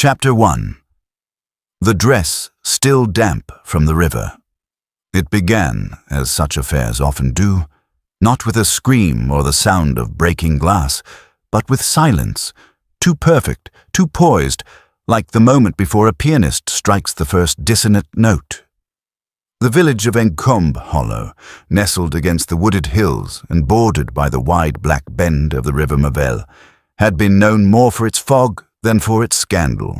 Chapter 1. The dress still damp from the river. It began, as such affairs often do, not with a scream or the sound of breaking glass, but with silence, too perfect, too poised, like the moment before a pianist strikes the first dissonant note. The village of Encombe Hollow, nestled against the wooded hills and bordered by the wide black bend of the River Mavelle, had been known more for its fog than for its scandal.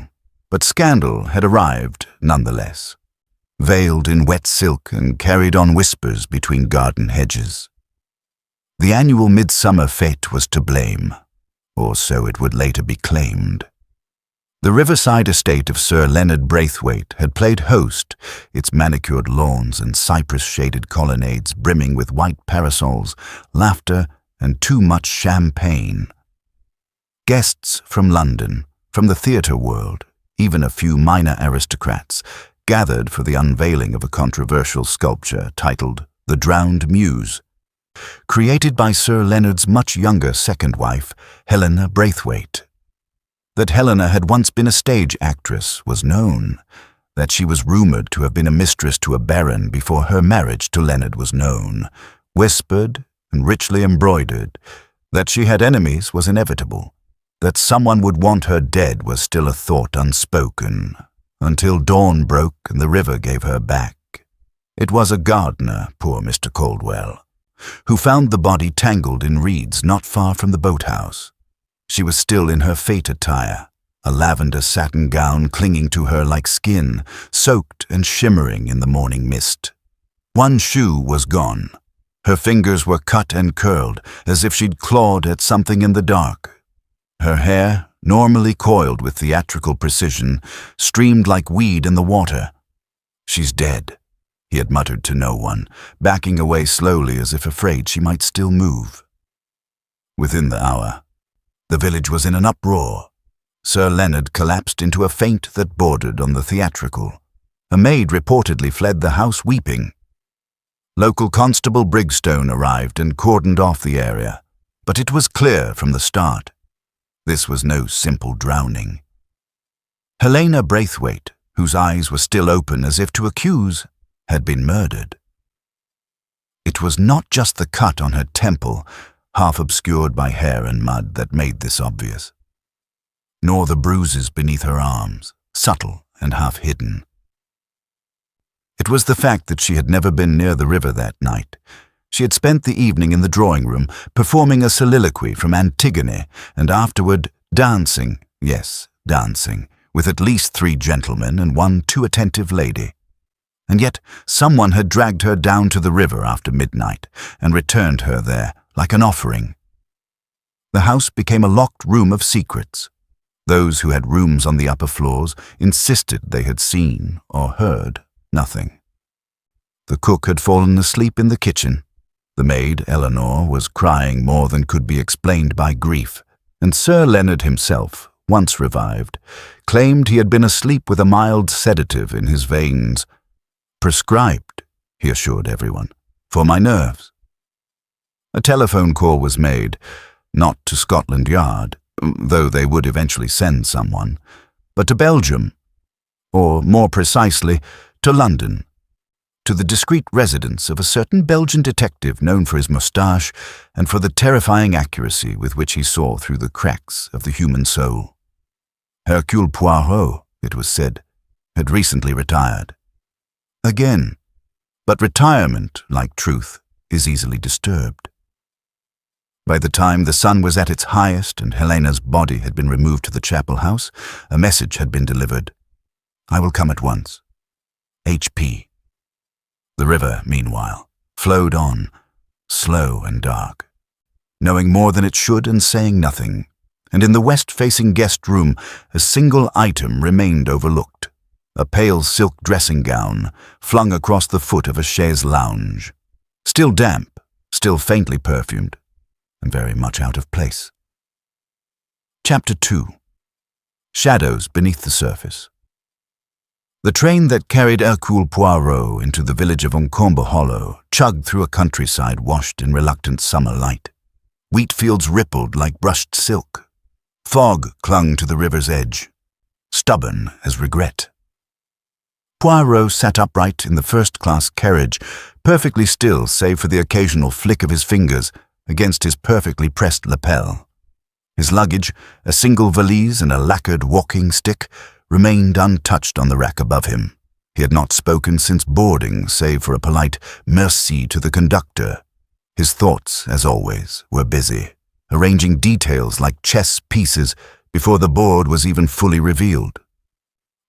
But scandal had arrived nonetheless, veiled in wet silk and carried on whispers between garden hedges. The annual midsummer fete was to blame, or so it would later be claimed. The riverside estate of Sir Leonard Braithwaite had played host, its manicured lawns and cypress-shaded colonnades brimming with white parasols, laughter, and too much champagne. Guests from London, from the theatre world, even a few minor aristocrats, gathered for the unveiling of a controversial sculpture titled The Drowned Muse, created by Sir Leonard's much younger second wife, Helena Braithwaite. That Helena had once been a stage actress was known. That she was rumoured to have been a mistress to a baron before her marriage to Leonard was known, whispered and richly embroidered. That she had enemies was inevitable. That someone would want her dead was still a thought unspoken, until dawn broke and the river gave her back. It was a gardener, poor Mr. Caldwell, who found the body tangled in reeds not far from the boathouse. She was still in her fete attire, a lavender satin gown clinging to her like skin, soaked and shimmering in the morning mist. One shoe was gone. Her fingers were cut and curled, as if she'd clawed at something in the dark. Her hair, normally coiled with theatrical precision, streamed like weed in the water. "She's dead," he had muttered to no one, backing away slowly as if afraid she might still move. Within the hour, the village was in an uproar. Sir Leonard collapsed into a faint that bordered on the theatrical. A maid reportedly fled the house weeping. Local Constable Brigstone arrived and cordoned off the area, but it was clear from the start. This was no simple drowning. Helena Braithwaite, whose eyes were still open as if to accuse, had been murdered. It was not just the cut on her temple, half obscured by hair and mud, that made this obvious, nor the bruises beneath her arms, subtle and half hidden. It was the fact that she had never been near the river that night. She had spent the evening in the drawing-room, performing a soliloquy from Antigone, and afterward dancing, yes, dancing, with at least 3 gentlemen and 1 too attentive lady. And yet someone had dragged her down to the river after midnight and returned her there, like an offering. The house became a locked room of secrets. Those who had rooms on the upper floors insisted they had seen or heard nothing. The cook had fallen asleep in the kitchen. The maid, Eleanor, was crying more than could be explained by grief, and Sir Leonard himself, once revived, claimed he had been asleep with a mild sedative in his veins. "Prescribed," he assured everyone, "for my nerves." A telephone call was made, not to Scotland Yard, though they would eventually send someone, but to Belgium, or more precisely, to London, to the discreet residence of a certain Belgian detective known for his moustache and for the terrifying accuracy with which he saw through the cracks of the human soul. Hercule Poirot, it was said, had recently retired. Again, but retirement, like truth, is easily disturbed. By the time the sun was at its highest and Helena's body had been removed to the chapel house, a message had been delivered. "I will come at once. H.P." The river, meanwhile, flowed on, slow and dark, knowing more than it should and saying nothing, and in the west-facing guest room a single item remained overlooked, a pale silk dressing gown flung across the foot of a chaise lounge, still damp, still faintly perfumed, and very much out of place. Chapter 2. Shadows Beneath the Surface. The train that carried Hercule Poirot into the village of Encombe Hollow chugged through a countryside washed in reluctant summer light. Wheat fields rippled like brushed silk. Fog clung to the river's edge. stubborn as regret. Poirot sat upright in the first-class carriage, perfectly still save for the occasional flick of his fingers against his perfectly pressed lapel. His luggage, a single valise and a lacquered walking stick, remained untouched on the rack above him. He had not spoken since boarding, save for a polite merci to the conductor. His thoughts, as always, were busy, arranging details like chess pieces before the board was even fully revealed.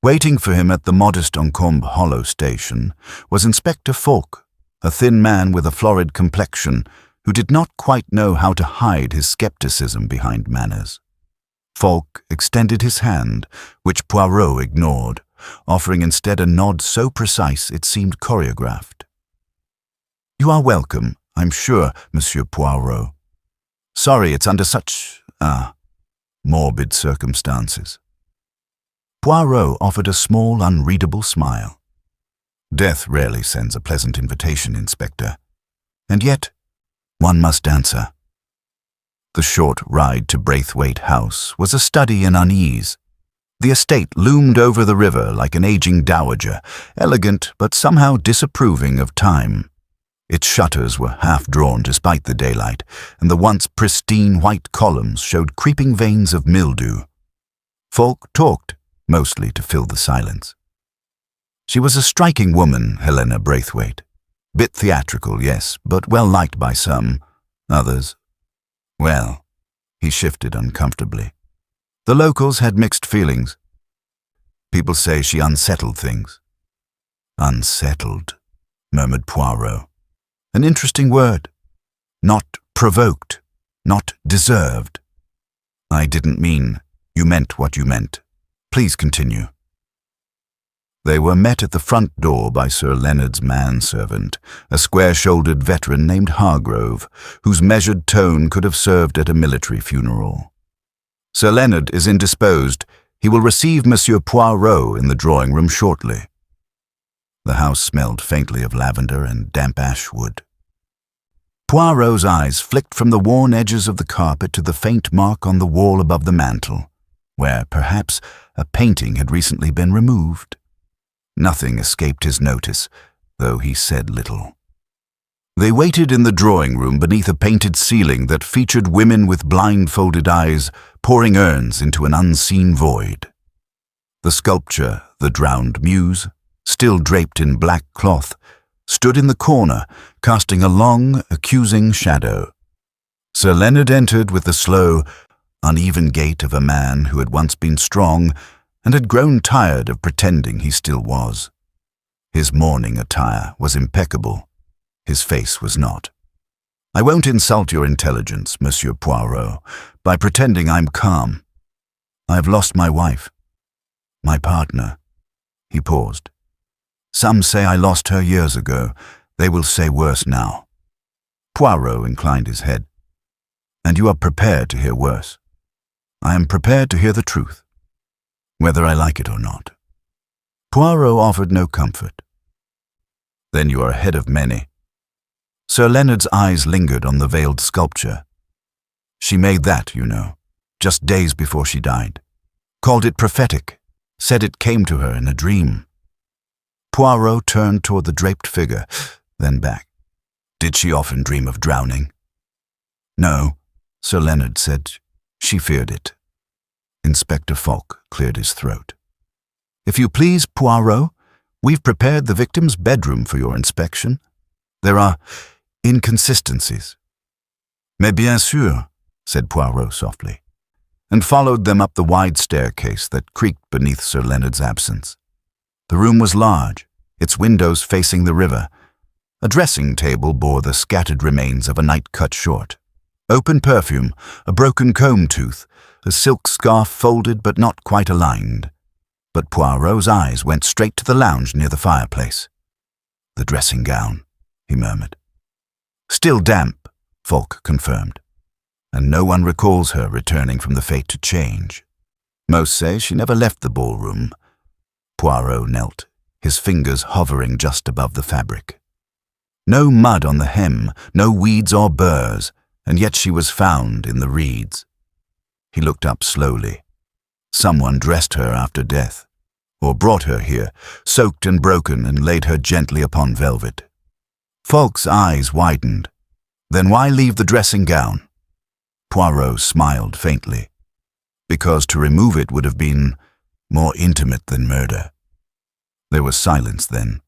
Waiting for him at the modest Encombe Hollow station was Inspector Falk, a thin man with a florid complexion who did not quite know how to hide his skepticism behind manners. Falk extended his hand, which Poirot ignored, offering instead a nod so precise it seemed choreographed. "You are welcome, I'm sure, Monsieur Poirot. Sorry it's under such, morbid circumstances." Poirot offered a small, unreadable smile. "Death rarely sends a pleasant invitation, Inspector. And yet, one must answer." The short ride to Braithwaite House was a study in unease. The estate loomed over the river like an aging dowager, elegant but somehow disapproving of time. Its shutters were half-drawn despite the daylight, and the once pristine white columns showed creeping veins of mildew. Falk talked, mostly to fill the silence. She was a striking woman, Helena Braithwaite. Bit theatrical, yes, but well-liked by some. Others, well, he shifted uncomfortably. The locals had mixed feelings. People say she unsettled things. "Unsettled," murmured Poirot. "An interesting word. Not provoked, not deserved." "I didn't mean you meant what you meant. Please continue." They were met at the front door by Sir Leonard's manservant, a square-shouldered veteran named Hargrove, whose measured tone could have served at a military funeral. "Sir Leonard is indisposed. He will receive Monsieur Poirot in the drawing-room shortly." The house smelled faintly of lavender and damp ash wood. Poirot's eyes flicked from the worn edges of the carpet to the faint mark on the wall above the mantel, where, perhaps, a painting had recently been removed. Nothing escaped his notice, though he said little. They waited in the drawing-room beneath a painted ceiling that featured women with blindfolded eyes pouring urns into an unseen void. The sculpture, the drowned muse, still draped in black cloth, stood in the corner, casting a long, accusing shadow. Sir Leonard entered with the slow, uneven gait of a man who had once been strong and had grown tired of pretending he still was. His mourning attire was impeccable. His face was not. "I won't insult your intelligence, Monsieur Poirot, by pretending I'm calm. I have lost my wife, my partner." He paused. "Some say I lost her years ago. They will say worse now." Poirot inclined his head. "And you are prepared to hear worse?" "I am prepared to hear the truth, whether I like it or not." Poirot offered no comfort. "Then you are ahead of many." Sir Leonard's eyes lingered on the veiled sculpture. "She made that, you know, just days before she died. Called it prophetic, said it came to her in a dream." Poirot turned toward the draped figure, then back. "Did she often dream of drowning?" "No," Sir Leonard said. "She feared it." Inspector Falk cleared his throat. "If you please, Poirot, we've prepared the victim's bedroom for your inspection. There are inconsistencies." "Mais bien sûr," said Poirot softly, and followed them up the wide staircase that creaked beneath Sir Leonard's absence. The room was large, its windows facing the river. A dressing table bore the scattered remains of a night cut short. Open perfume, a broken comb tooth, a silk scarf folded but not quite aligned. But Poirot's eyes went straight to the lounge near the fireplace. "The dressing gown," he murmured. "Still damp," Falk confirmed. "And no one recalls her returning from the fete to change. Most say she never left the ballroom." Poirot knelt, his fingers hovering just above the fabric. No mud on the hem, no weeds or burrs, and yet she was found in the reeds. He looked up slowly. Someone dressed her after death, or brought her here, soaked and broken, and laid her gently upon velvet. Falk's eyes widened. Then why leave the dressing gown? Poirot smiled faintly. Because to remove it would have been more intimate than murder. There was silence then.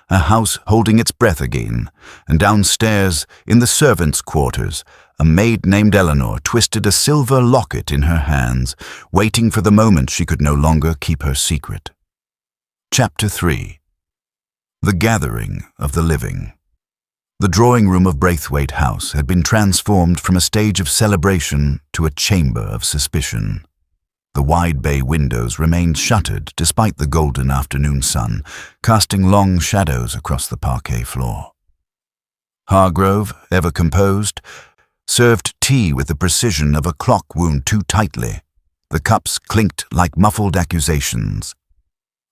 A house holding its breath again, and downstairs, in the servants' quarters, a maid named Eleanor twisted a silver locket in her hands, waiting for the moment she could no longer keep her secret. Chapter 3. The Gathering of the Living. The drawing-room of Braithwaite House had been transformed from a stage of celebration to a chamber of suspicion. The wide bay windows remained shuttered despite the golden afternoon sun, casting long shadows across the parquet floor. Hargrove, ever composed, served tea with the precision of a clock wound too tightly. The cups clinked like muffled accusations.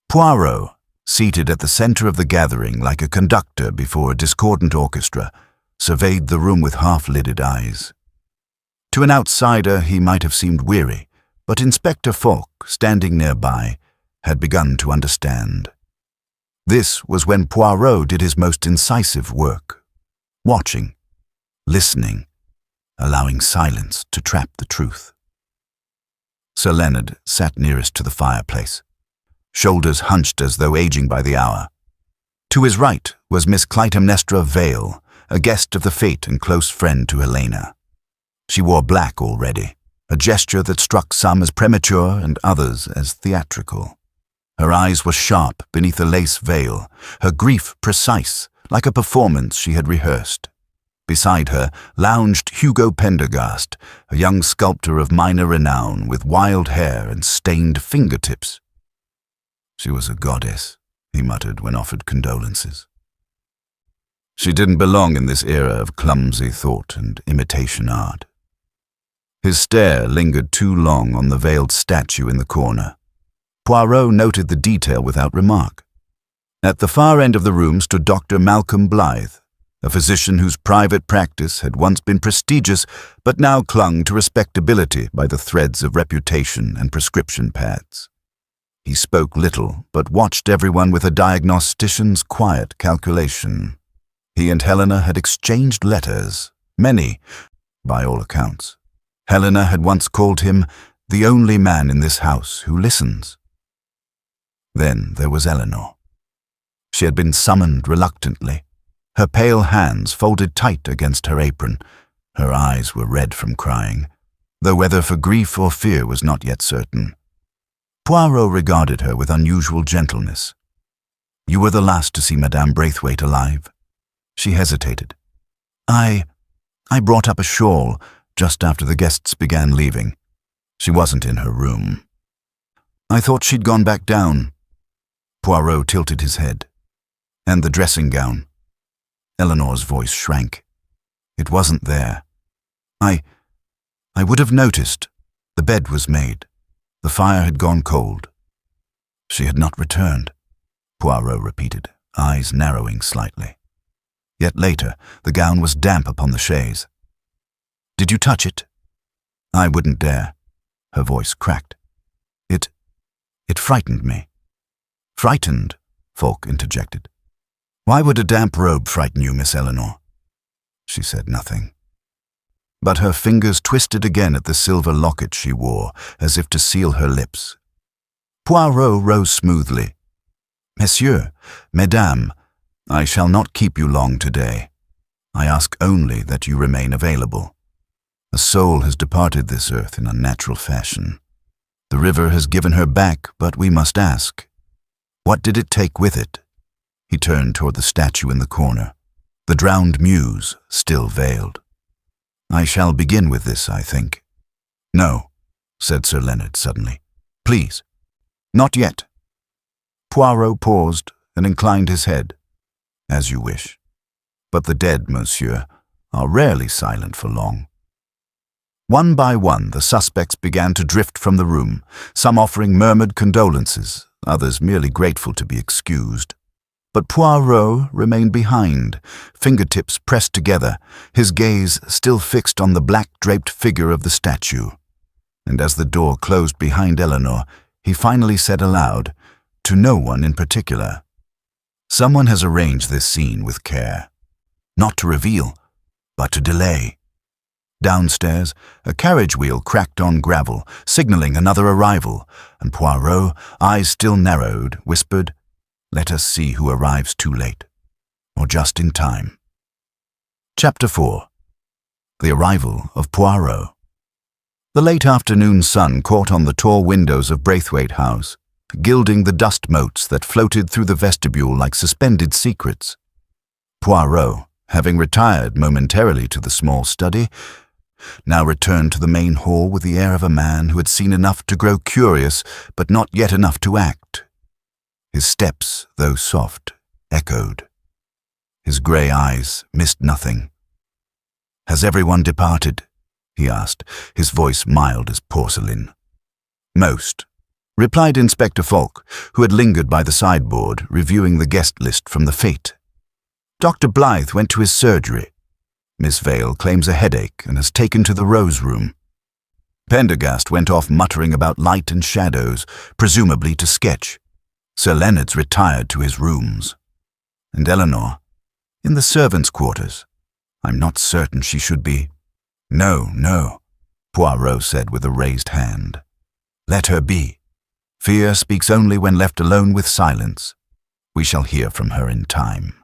Poirot, seated at the center of the gathering like a conductor before a discordant orchestra, surveyed the room with half-lidded eyes. To an outsider he might have seemed weary, but Inspector Falk, standing nearby, had begun to understand. This was when Poirot did his most incisive work, watching, listening, allowing silence to trap the truth. Sir Leonard sat nearest to the fireplace, shoulders hunched as though aging by the hour. To his right was Miss Clytemnestra Vale, a guest of the fete and close friend to Helena. She wore black already, a gesture that struck some as premature and others as theatrical. Her eyes were sharp beneath a lace veil, her grief precise, like a performance she had rehearsed. Beside her lounged Hugo Pendergast, a young sculptor of minor renown with wild hair and stained fingertips. She was a goddess, he muttered when offered condolences. She didn't belong in this era of clumsy thought and imitation art. His stare lingered too long on the veiled statue in the corner. Poirot noted the detail without remark. At the far end of the room stood Dr. Malcolm Blythe, a physician whose private practice had once been prestigious but now clung to respectability by the threads of reputation and prescription pads. He spoke little, but watched everyone with a diagnostician's quiet calculation. He and Helena had exchanged letters, many, by all accounts. Helena had once called him the only man in this house who listens. Then there was Eleanor. She had been summoned reluctantly, her pale hands folded tight against her apron. Her eyes were red from crying, though whether for grief or fear was not yet certain. Poirot regarded her with unusual gentleness. "You were the last to see Madame Braithwaite alive?" She hesitated. I brought up a shawl just after the guests began leaving. She wasn't in her room. I thought she'd gone back down." Poirot tilted his head. "And the dressing gown?" Eleanor's voice shrank. "It wasn't there. I would have noticed. The bed was made. The fire had gone cold." "She had not returned," Poirot repeated, eyes narrowing slightly. Yet later, the gown was damp upon the chaise. "Did you touch it?" "I wouldn't dare." Her voice cracked. It frightened me." "Frightened?" Falk interjected. "Why would a damp robe frighten you, Miss Eleanor?" She said nothing. But her fingers twisted again at the silver locket she wore, as if to seal her lips. Poirot rose smoothly. "Monsieur, Mesdames, I shall not keep you long today. I ask only that you remain available. A soul has departed this earth in unnatural fashion. The river has given her back, but we must ask, what did it take with it?" He turned toward the statue in the corner, the drowned muse still veiled. "I shall begin with this, I think." "No," said Sir Leonard suddenly. "Please." "Not yet." Poirot paused and inclined his head. "As you wish. But the dead, monsieur, are rarely silent for long." One by one, the suspects began to drift from the room, some offering murmured condolences, others merely grateful to be excused. But Poirot remained behind, fingertips pressed together, his gaze still fixed on the black-draped figure of the statue. and as the door closed behind Eleanor, he finally said aloud, to no one in particular, "Someone has arranged this scene with care, not to reveal, but to delay." Downstairs, a carriage wheel cracked on gravel, signaling another arrival, and Poirot, eyes still narrowed, whispered, "Let us see who arrives too late, or just in time." Chapter 4. The Arrival of Poirot. The late afternoon sun caught on the tall windows of Braithwaite House, gilding the dust motes that floated through the vestibule like suspended secrets. Poirot, having retired momentarily to the small study, now returned to the main hall with the air of a man who had seen enough to grow curious, but not yet enough to act. His steps, though soft, echoed. His grey eyes missed nothing. "Has everyone departed?" he asked, his voice mild as porcelain. "Most," replied Inspector Falk, who had lingered by the sideboard, reviewing the guest list from the fete. "Dr. Blythe went to his surgery. Miss Vale claims a headache and has taken to the Rose Room. Pendergast went off muttering about light and shadows, presumably to sketch. Sir Leonard's retired to his rooms. And Eleanor, in the servants' quarters. I'm not certain she should be." No, Poirot said with a raised hand. "Let her be. Fear speaks only when left alone with silence. We shall hear from her in time."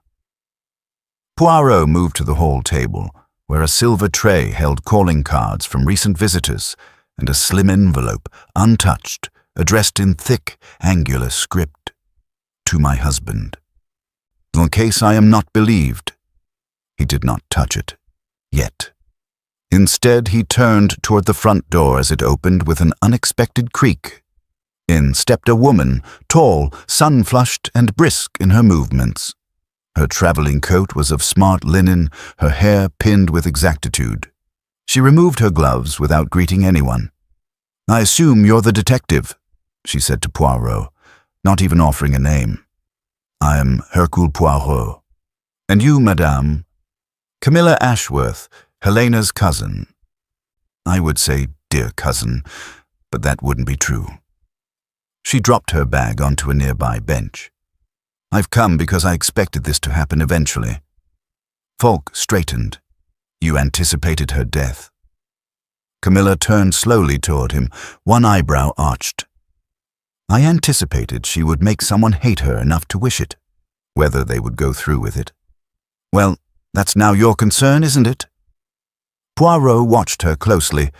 Poirot moved to the hall table, where a silver tray held calling cards from recent visitors and a slim envelope, untouched, addressed in thick, angular script. "To my husband. In case I am not believed." He did not touch it. Yet. Instead, he turned toward the front door as it opened with an unexpected creak. In stepped a woman, tall, sun-flushed, and brisk in her movements. Her traveling coat was of smart linen, her hair pinned with exactitude. She removed her gloves without greeting anyone. "I assume you're the detective," she said to Poirot, not even offering a name. "I am Hercule Poirot. And you, madame?" "Camilla Ashworth, Helena's cousin." I would say dear cousin, but that wouldn't be true. She dropped her bag onto a nearby bench. "I've come because I expected this to happen eventually." Falk straightened. "You anticipated her death." Camilla turned slowly toward him, one eyebrow arched. "I anticipated she would make someone hate her enough to wish it. Whether they would go through with it. Well, that's now your concern, isn't it?" Poirot watched her closely.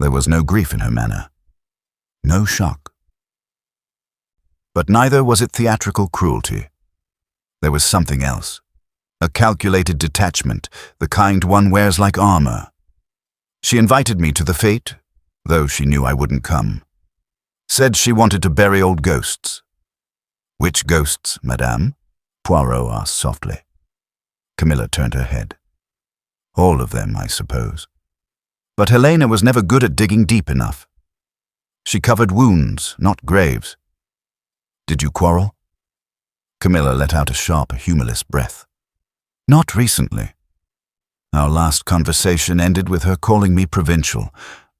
There was no grief in her manner. No shock. But neither was it theatrical cruelty. There was something else. A calculated detachment, the kind one wears like armor. She invited me to the fete, though she knew I wouldn't come. Said she wanted to bury old ghosts. "Which ghosts, madame?" Poirot asked softly. Camilla turned her head. "All of them, I suppose. But Helena was never good at digging deep enough. She covered wounds, not graves. Did you quarrel?" Camilla let out a sharp, humorless breath. "Not recently. Our last conversation ended with her calling me provincial.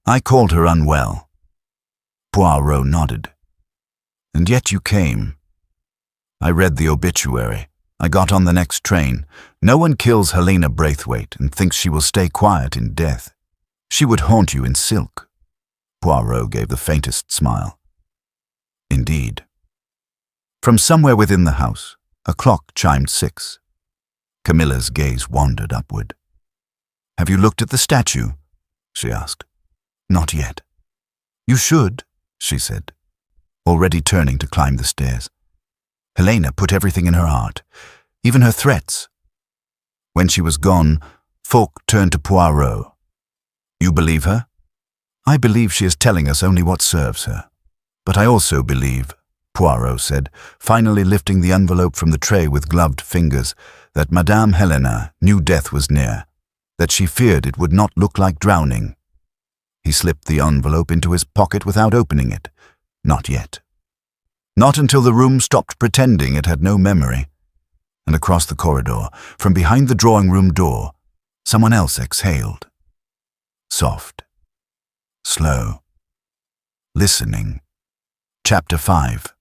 I called her unwell." Poirot nodded. "And yet you came. I read the obituary. I got on the next train. No one kills Helena Braithwaite and thinks she will stay quiet in death. She would haunt you in silk." Poirot gave the faintest smile. "Indeed." From somewhere within the house, a clock chimed 6. Camilla's gaze wandered upward. "Have you looked at the statue?" she asked. "Not yet." "You should," she said, already turning to climb the stairs. "Helena put everything in her art, even her threats." When she was gone, Falk turned to Poirot. "You believe her?" "I believe she is telling us only what serves her. But I also believe," Poirot said, finally lifting the envelope from the tray with gloved fingers, "that Madame Helena knew death was near, that she feared it would not look like drowning." He slipped the envelope into his pocket without opening it. Not yet. Not until the room stopped pretending it had no memory. And across the corridor, from behind the drawing-room door, someone else exhaled. Soft. slow. Listening. Chapter 5.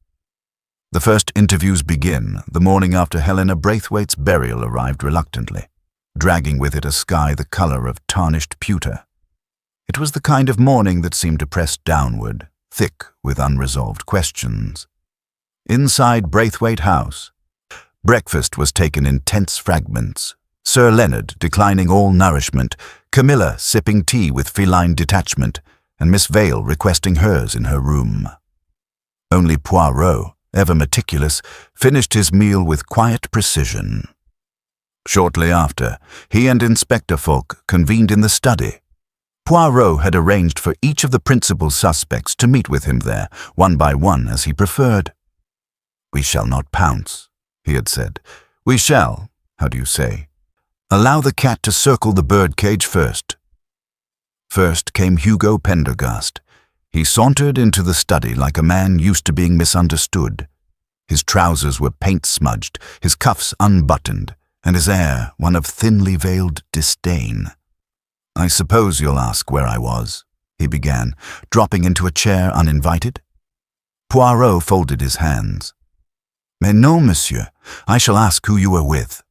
The first interviews begin the morning after Helena Braithwaite's burial arrived reluctantly, dragging with it a sky the color of tarnished pewter. It was the kind of morning that seemed to press downward, thick with unresolved questions. Inside Braithwaite House, breakfast was taken in tense fragments, Sir Leonard declining all nourishment, Camilla sipping tea with feline detachment, and Miss Vale requesting hers in her room. Only Poirot, ever meticulous, finished his meal with quiet precision. Shortly after, he and Inspector Falk convened in the study. Poirot had arranged for each of the principal suspects to meet with him there, one by one as he preferred. "We shall not pounce," he had said. "We shall, how do you say, allow the cat to circle the birdcage first." First came Hugo Pendergast. He sauntered into the study like a man used to being misunderstood. His trousers were paint-smudged, his cuffs unbuttoned, and his air one of thinly veiled disdain. "I suppose you'll ask where I was," he began, dropping into a chair uninvited. Poirot folded his hands. "Mais non, monsieur. I shall ask who you were with."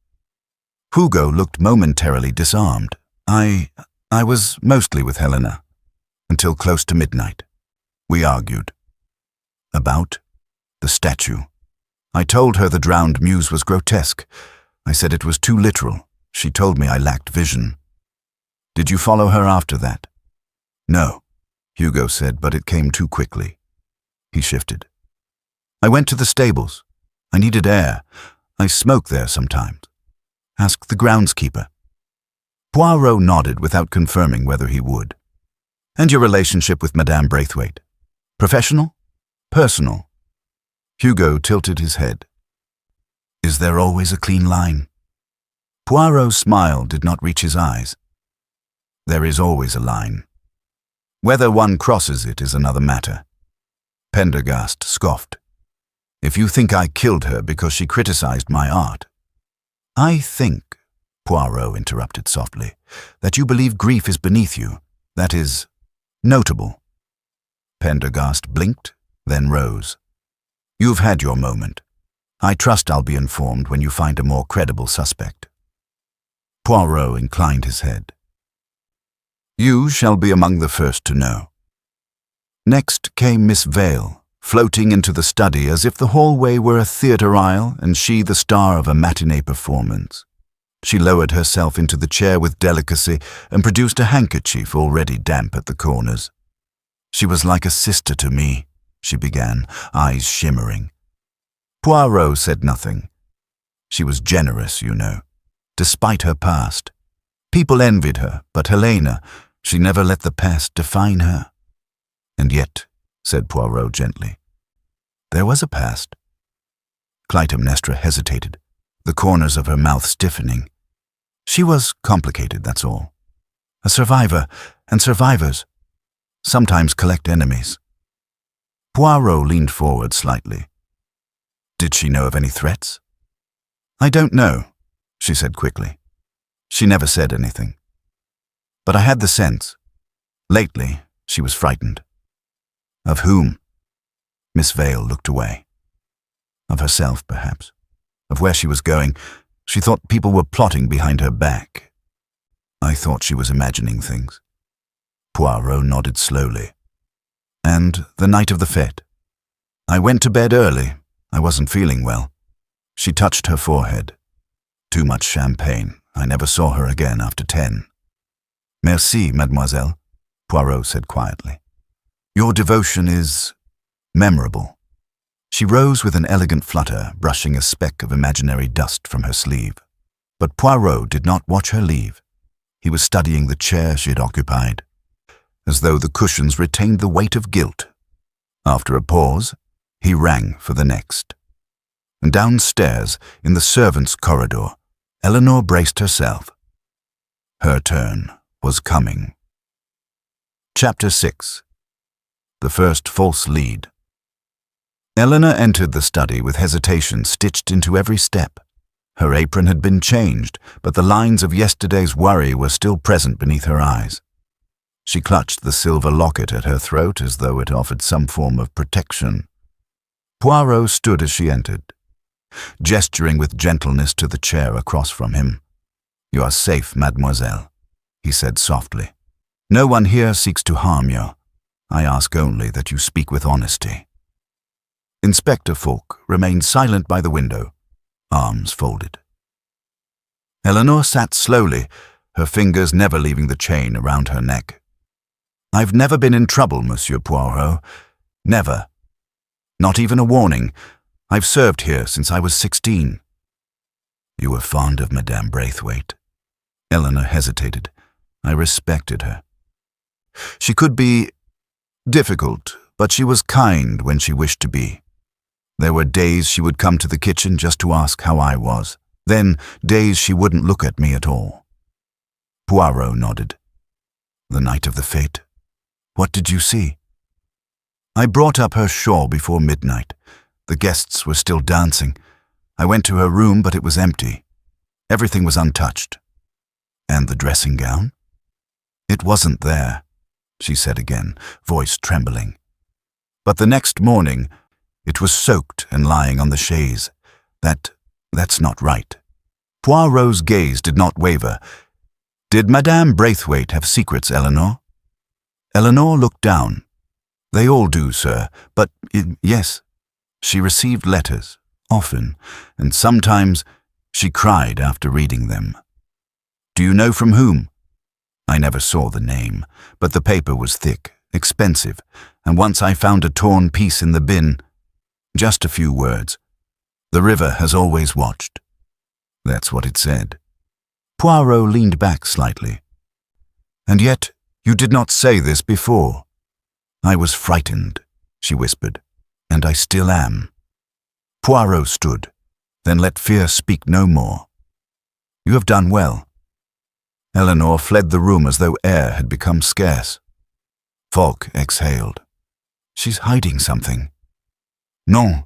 Hugo looked momentarily disarmed. I was mostly with Helena, until close to midnight. We argued. About the statue. I told her the drowned muse was grotesque. I said it was too literal. She told me I lacked vision. "Did you follow her after that?" "No," Hugo said, but it came too quickly. He shifted. "I went to the stables. I needed air. I smoke there sometimes. Ask the groundskeeper." Poirot nodded without confirming whether he would. "And your relationship with Madame Braithwaite? Professional? Personal?" Hugo tilted his head. "Is there always a clean line?" Poirot's smile did not reach his eyes. "There is always a line. Whether one crosses it is another matter." Pendergast scoffed. "If you think I killed her because she criticized my art—" "I think," Poirot interrupted softly, "that you believe grief is beneath you, that is, notable." Pendergast blinked, then rose. "You've had your moment. I trust I'll be informed when you find a more credible suspect." Poirot inclined his head. "You shall be among the first to know." Next came Miss Vale, floating into the study as if the hallway were a theatre aisle and she the star of a matinee performance. She lowered herself into the chair with delicacy and produced a handkerchief already damp at the corners. "She was like a sister to me," she began, eyes shimmering. Poirot said nothing. "She was generous, you know, despite her past. People envied her, but Helena, she never let the past define her." "And yet," said Poirot gently, "there was a past." Clytemnestra hesitated, the corners of her mouth stiffening. "She was complicated, that's all. A survivor, and survivors sometimes collect enemies." Poirot leaned forward slightly. "Did she know of any threats?" "I don't know," she said quickly. "She never said anything. But I had the sense. Lately, she was frightened." "Of whom?" Miss Vale looked away. "Of herself, perhaps. Of where she was going. She thought people were plotting behind her back. I thought she was imagining things." Poirot nodded slowly. "And the night of the fete? I went to bed early. I wasn't feeling well." She touched her forehead. "Too much champagne. I never saw her again after 10. "Merci, mademoiselle," Poirot said quietly. "Your devotion is memorable." She rose with an elegant flutter, brushing a speck of imaginary dust from her sleeve. But Poirot did not watch her leave. He was studying the chair she had occupied, as though the cushions retained the weight of guilt. After a pause, he rang for the next. And downstairs, in the servants' corridor, Eleanor braced herself. Her turn was coming. Chapter 6. The First False Lead. Eleanor entered the study with hesitation stitched into every step. Her apron had been changed, but the lines of yesterday's worry were still present beneath her eyes. She clutched the silver locket at her throat as though it offered some form of protection. Poirot stood as she entered, gesturing with gentleness to the chair across from him. "You are safe, mademoiselle," he said softly. "No one here seeks to harm you. I ask only that you speak with honesty." Inspector Falk remained silent by the window, arms folded. Eleanor sat slowly, her fingers never leaving the chain around her neck. "I've never been in trouble, Monsieur Poirot. Never. Not even a warning. I've served here since I was 16. "You were fond of Madame Braithwaite." Eleanor hesitated. I respected her. She could be difficult, but she was kind when she wished to be. There were days she would come to the kitchen just to ask how I was. Then days she wouldn't look at me at all. Poirot nodded. "The night of the fete. What did you see?" "I brought up her shawl before midnight. The guests were still dancing. I went to her room, but it was empty. Everything was untouched." "And the dressing gown?" "It wasn't there," she said again, voice trembling. "But the next morning, it was soaked and lying on the chaise. That's not right." Poirot's gaze did not waver. "Did Madame Braithwaite have secrets, Eleanor?" Eleanor looked down. "They all do, sir, but yes. She received letters, often, and sometimes she cried after reading them." "Do you know from whom?" "I never saw the name, but the paper was thick, expensive, and once I found a torn piece in the bin. Just a few words. 'The river has always watched.' That's what it said." Poirot leaned back slightly. "And yet you did not say this before." "I was frightened," she whispered, "and I still am." Poirot stood, then let fear speak no more. "You have done well." Eleanor fled the room as though air had become scarce. Falk exhaled. "She's hiding something." "Non,"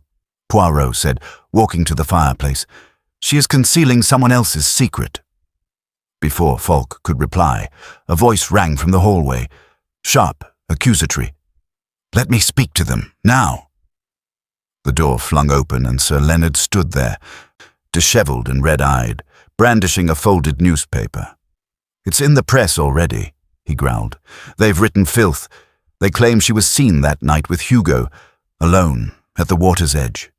Poirot said, walking to the fireplace. "She is concealing someone else's secret." Before Falk could reply, a voice rang from the hallway, sharp, accusatory. "Let me speak to them, now." The door flung open and Sir Leonard stood there, dishevelled and red-eyed, brandishing a folded newspaper. "It's in the press already," he growled. "They've written filth. They claim she was seen that night with Hugo, alone, at the water's edge."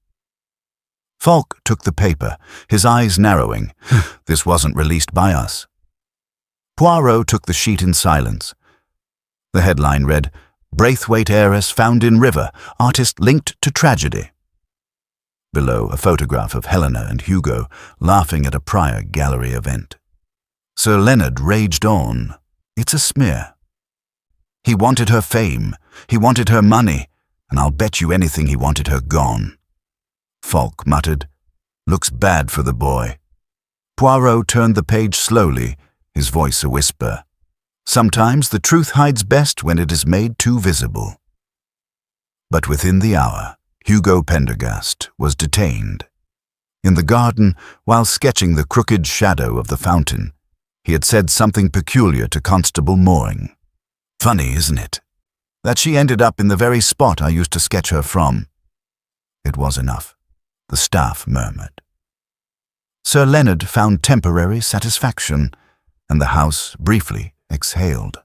Falk took the paper, his eyes narrowing. This wasn't released by us. Poirot took the sheet in silence. The headline read, "Braithwaite heiress found in river, artist linked to tragedy." Below, a photograph of Helena and Hugo laughing at a prior gallery event. Sir Leonard raged on. "It's a smear. He wanted her fame, he wanted her money, and I'll bet you anything he wanted her gone." Falk muttered, "Looks bad for the boy." Poirot turned the page slowly, his voice a whisper. "Sometimes the truth hides best when it is made too visible." But within the hour, Hugo Pendergast was detained. In the garden, while sketching the crooked shadow of the fountain, he had said something peculiar to Constable Mooring. "Funny, isn't it? That she ended up in the very spot I used to sketch her from." It was enough. The staff murmured. Sir Leonard found temporary satisfaction, and the house briefly exhaled.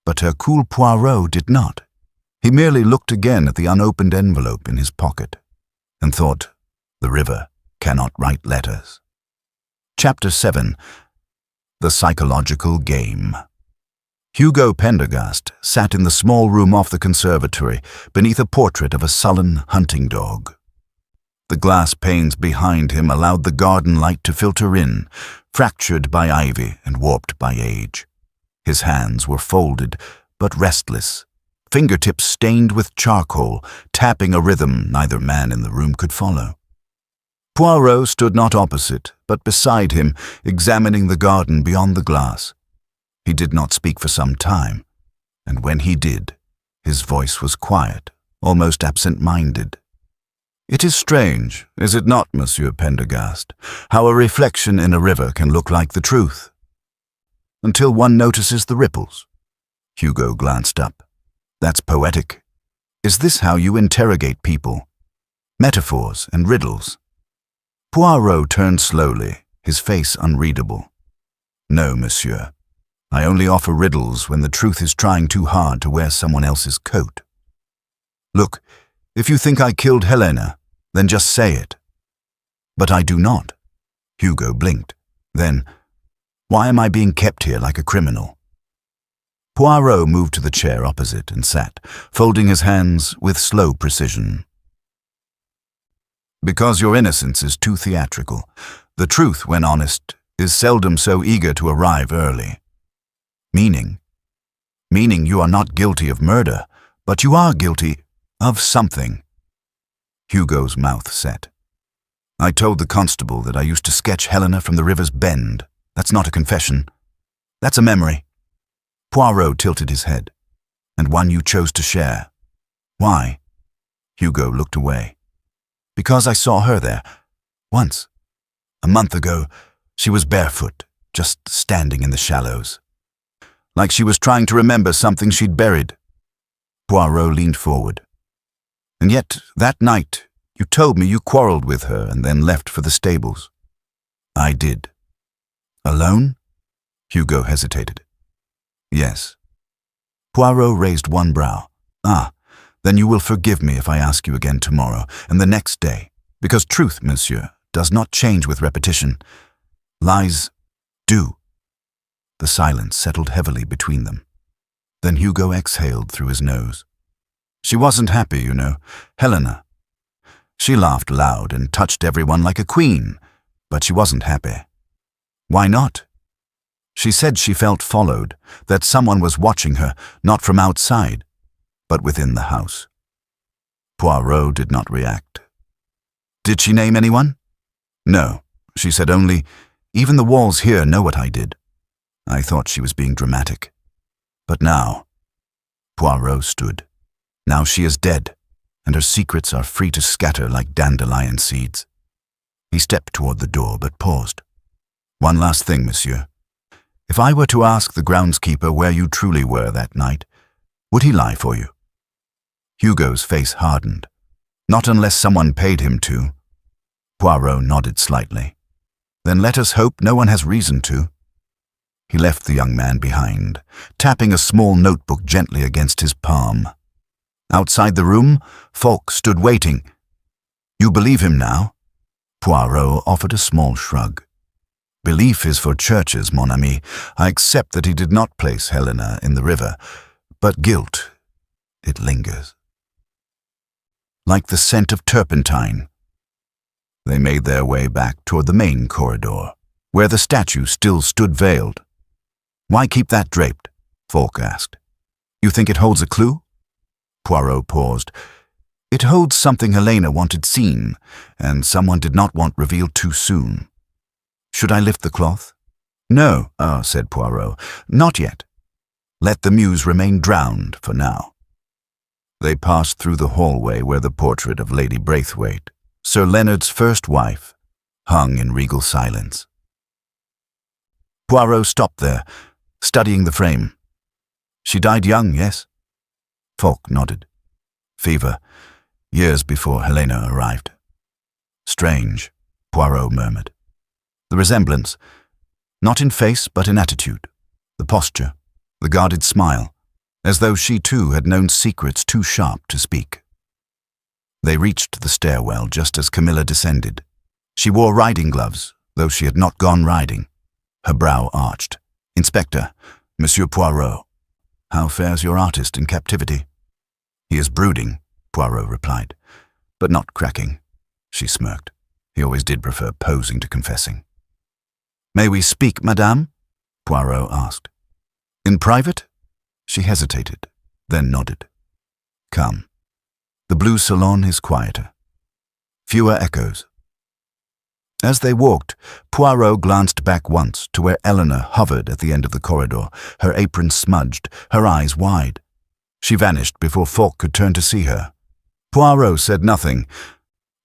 But Hercule Poirot did not. He merely looked again at the unopened envelope in his pocket, and thought, "The river cannot write letters." Chapter 7. The Psychological Game. Hugo Pendergast sat in the small room off the conservatory beneath a portrait of a sullen hunting dog. The glass panes behind him allowed the garden light to filter in, fractured by ivy and warped by age. His hands were folded, but restless, fingertips stained with charcoal, tapping a rhythm neither man in the room could follow. Poirot stood not opposite, but beside him, examining the garden beyond the glass. He did not speak for some time, and when he did, his voice was quiet, almost absent-minded. "It is strange, is it not, Monsieur Pendergast, how a reflection in a river can look like the truth? Until one notices the ripples. Hugo glanced up. That's poetic. Is this how you interrogate people? Metaphors and riddles? Poirot turned slowly, his face unreadable. No, monsieur. I only offer riddles when the truth is trying too hard to wear someone else's coat. Look, if you think I killed Helena, then just say it. But I do not. Hugo blinked. Then, why am I being kept here like a criminal? Poirot moved to the chair opposite and sat, folding his hands with slow precision. Because your innocence is too theatrical. The truth, when honest, is seldom so eager to arrive early. Meaning you are not guilty of murder, but you are guilty of something. Hugo's mouth set. I told the constable that I used to sketch Helena from the river's bend. That's not a confession. That's a memory. Poirot tilted his head. And one you chose to share. Why? Hugo looked away. Because I saw her there. Once. A month ago, she was barefoot, just standing in the shallows. Like she was trying to remember something she'd buried. Poirot leaned forward. And yet, that night, you told me you quarreled with her and then left for the stables. I did. Alone? Hugo hesitated. Yes. Poirot raised one brow. Then you will forgive me if I ask you again tomorrow and the next day, because truth, monsieur, does not change with repetition. Lies do. The silence settled heavily between them. Then Hugo exhaled through his nose. She wasn't happy, you know, Helena. She laughed loud and touched everyone like a queen, but she wasn't happy. Why not? She said she felt followed, that someone was watching her, not from outside, but within the house. Poirot did not react. Did she name anyone? No, she said only, even the walls here know what I did. I thought she was being dramatic. But now, Poirot stood. Now she is dead, and her secrets are free to scatter like dandelion seeds. He stepped toward the door, but paused. One last thing, monsieur. If I were to ask the groundskeeper where you truly were that night, would he lie for you? Hugo's face hardened. Not unless someone paid him to. Poirot nodded slightly. Then let us hope no one has reason to. He left the young man behind, tapping a small notebook gently against his palm. Outside the room, Falk stood waiting. You believe him now? Poirot offered a small shrug. Belief is for churches, mon ami. I accept that he did not place Helena in the river, but guilt, it lingers. Like the scent of turpentine. They made their way back toward the main corridor, where the statue still stood veiled. Why keep that draped? Falk asked. You think it holds a clue? Poirot paused. It holds something Helena wanted seen, and someone did not want revealed too soon. Should I lift the cloth? No, said Poirot, not yet. Let the muse remain drowned for now. They passed through the hallway where the portrait of Lady Braithwaite, Sir Leonard's first wife, hung in regal silence. Poirot stopped there, studying the frame. She died young, yes? Falk nodded. Fever, years before Helena arrived. Strange, Poirot murmured. The resemblance, not in face but in attitude, the posture, the guarded smile, as though she too had known secrets too sharp to speak. They reached the stairwell just as Camilla descended. She wore riding gloves, though she had not gone riding. Her brow arched. Inspector, Monsieur Poirot, how fares your artist in captivity? He is brooding, Poirot replied, but not cracking. She smirked. He always did prefer posing to confessing. May we speak, madame? Poirot asked. In private? She hesitated, then nodded. Come. The blue salon is quieter. Fewer echoes. As they walked, Poirot glanced back once to where Eleanor hovered at the end of the corridor, her apron smudged, her eyes wide. She vanished before Falk could turn to see her. Poirot said nothing,